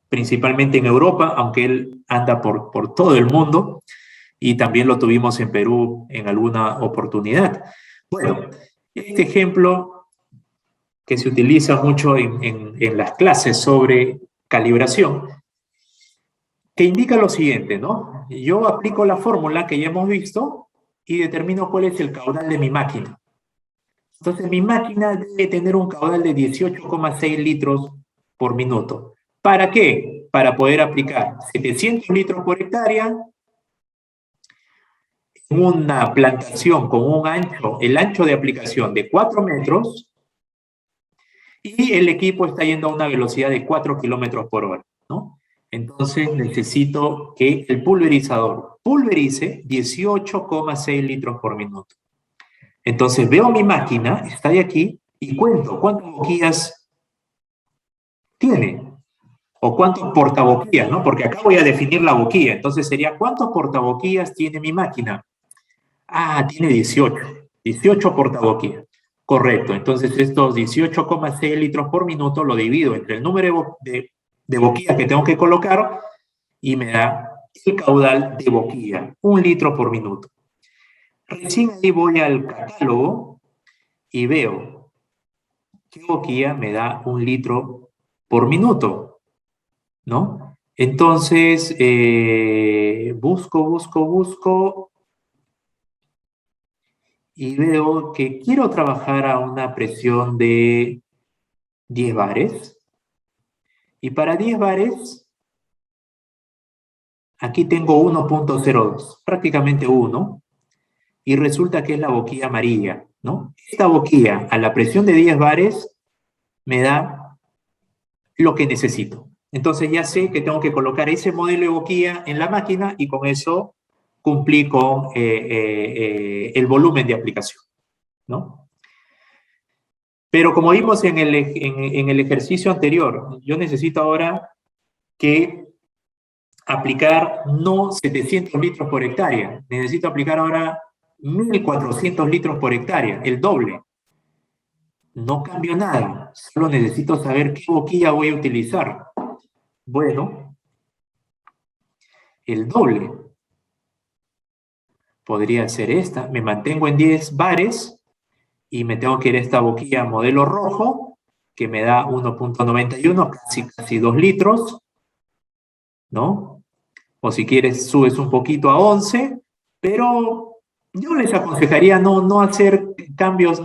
principalmente en Europa, aunque él anda por todo el mundo, y también lo tuvimos en Perú en alguna oportunidad. Bueno, este ejemplo que se utiliza mucho en las clases sobre calibración, que indica lo siguiente, ¿no? Yo aplico la fórmula que ya hemos visto y determino cuál es el caudal de mi máquina. Entonces, mi máquina debe tener un caudal de 18,6 litros por minuto. ¿Para qué? Para poder aplicar 700 litros por hectárea en una plantación con el ancho de aplicación de 4 metros y el equipo está yendo a una velocidad de 4 kilómetros por hora, ¿no? Entonces necesito que el pulverizador pulverice 18,6 litros por minuto. Entonces veo mi máquina, está de aquí, y cuento cuántas boquillas tiene? O cuántos portaboquillas, ¿no? Porque acá voy a definir la boquilla. Entonces sería, ¿cuántos portaboquillas tiene mi máquina? Ah, tiene 18 portaboquillas. Correcto. Entonces estos 18,6 litros por minuto lo divido entre el número de boquillas que tengo que colocar y me da el caudal de boquilla, 1 litro por minuto. Recién ahí voy al catálogo y veo qué boquilla me da 1 litro por minuto, ¿no? Entonces, busco y veo que quiero trabajar a una presión de 10 bares. Y para 10 bares, aquí tengo 1,02, prácticamente 1. Y resulta que es la boquilla amarilla, ¿no? Esta boquilla, a la presión de 10 bares, me da lo que necesito. Entonces ya sé que tengo que colocar ese modelo de boquilla en la máquina y con eso cumplí con el volumen de aplicación, ¿no? Pero como vimos en el ejercicio anterior, yo necesito ahora que aplicar no 700 litros por hectárea, necesito aplicar ahora 1.400 litros por hectárea, el doble. No cambio nada, solo necesito saber qué boquilla voy a utilizar. Bueno, el doble podría ser esta. Me mantengo en 10 bares y me tengo que ir a esta boquilla modelo rojo, que me da 1,91, casi 2 litros, ¿no? O si quieres subes un poquito a 11, pero yo les aconsejaría no hacer cambios,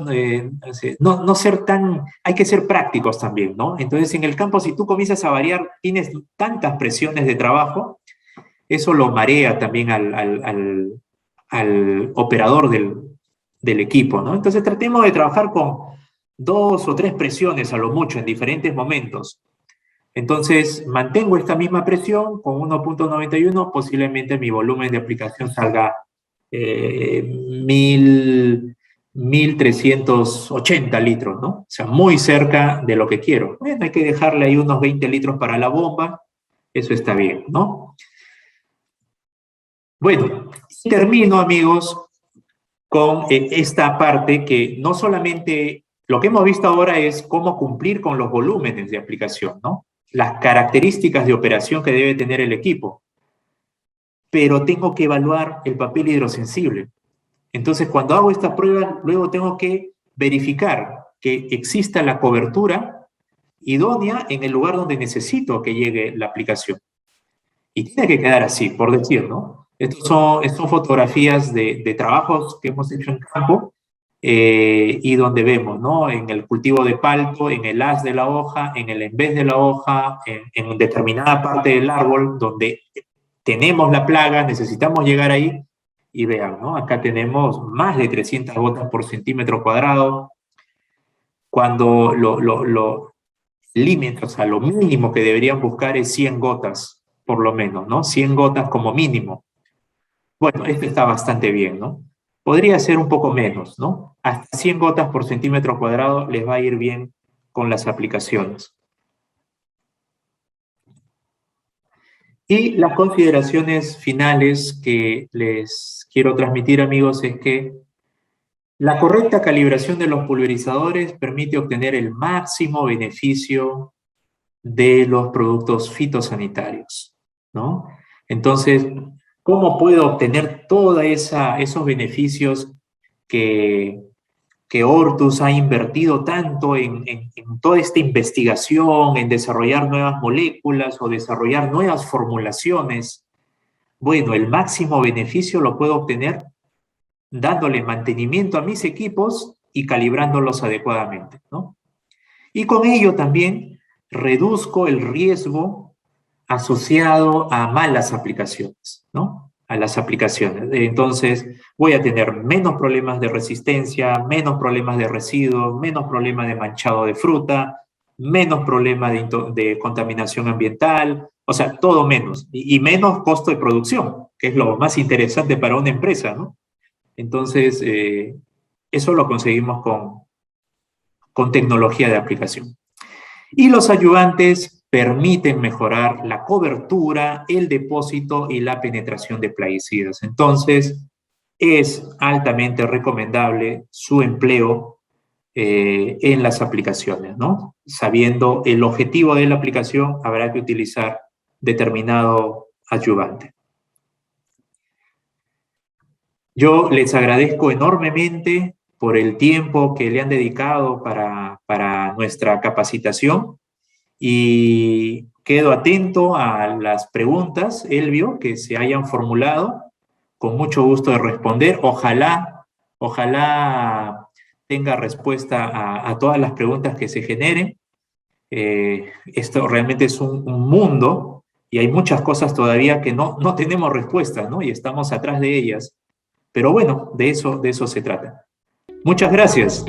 no ser tan, hay que ser prácticos también, ¿no? Entonces en el campo si tú comienzas a variar, tienes tantas presiones de trabajo, eso lo marea también al operador del equipo, ¿no? Entonces tratemos de trabajar con 2 o 3 presiones a lo mucho en diferentes momentos. Entonces, mantengo esta misma presión con 1,91, posiblemente mi volumen de aplicación salga 1.380 litros, ¿no? O sea, muy cerca de lo que quiero. Bueno, hay que dejarle ahí unos 20 litros para la bomba, eso está bien, ¿no? Bueno, termino, amigos, con esta parte que no solamente lo que hemos visto ahora es cómo cumplir con los volúmenes de aplicación, ¿no? Las características de operación que debe tener el equipo, pero tengo que evaluar el papel hidrosensible. Entonces, cuando hago esta prueba, luego tengo que verificar que exista la cobertura idónea en el lugar donde necesito que llegue la aplicación. Y tiene que quedar así, por decir, ¿no? Estas son fotografías de trabajos que hemos hecho en campo y donde vemos, ¿no? En el cultivo de palto, en el haz de la hoja, en el en vez de la hoja, en determinada parte del árbol donde tenemos la plaga, necesitamos llegar ahí y vean, ¿no? Acá tenemos más de 300 gotas por centímetro cuadrado. Cuando límite, o sea, lo mínimo que deberían buscar es 100 gotas, por lo menos, ¿no? 100 gotas como mínimo. Bueno, este está bastante bien, ¿no? Podría ser un poco menos, ¿no? Hasta 100 gotas por centímetro cuadrado les va a ir bien con las aplicaciones. Y las consideraciones finales que les quiero transmitir, amigos, es que la correcta calibración de los pulverizadores permite obtener el máximo beneficio de los productos fitosanitarios, ¿no? Entonces, ¿cómo puedo obtener todos esos beneficios que Hortus ha invertido tanto en toda esta investigación, en desarrollar nuevas moléculas o desarrollar nuevas formulaciones? Bueno, el máximo beneficio lo puedo obtener dándole mantenimiento a mis equipos y calibrándolos adecuadamente, ¿no? Y con ello también reduzco el riesgo asociado a malas aplicaciones, ¿no? A las aplicaciones. Entonces, voy a tener menos problemas de resistencia, menos problemas de residuos, menos problemas de manchado de fruta, menos problemas de contaminación ambiental, o sea, todo menos. Y menos costo de producción, que es lo más interesante para una empresa, ¿no? Entonces, eso lo conseguimos con tecnología de aplicación. Y los ayudantes permiten mejorar la cobertura, el depósito y la penetración de plaguicidas. Entonces, es altamente recomendable su empleo en las aplicaciones, ¿no? Sabiendo el objetivo de la aplicación, habrá que utilizar determinado adyuvante. Yo les agradezco enormemente por el tiempo que le han dedicado para nuestra capacitación y quedo atento a las preguntas, Elvio, que se hayan formulado. Con mucho gusto de responder. Ojalá tenga respuesta a todas las preguntas que se generen. Esto realmente es un mundo y hay muchas cosas todavía que no tenemos respuestas, ¿no? Y estamos atrás de ellas. Pero bueno, de eso se trata. Muchas gracias.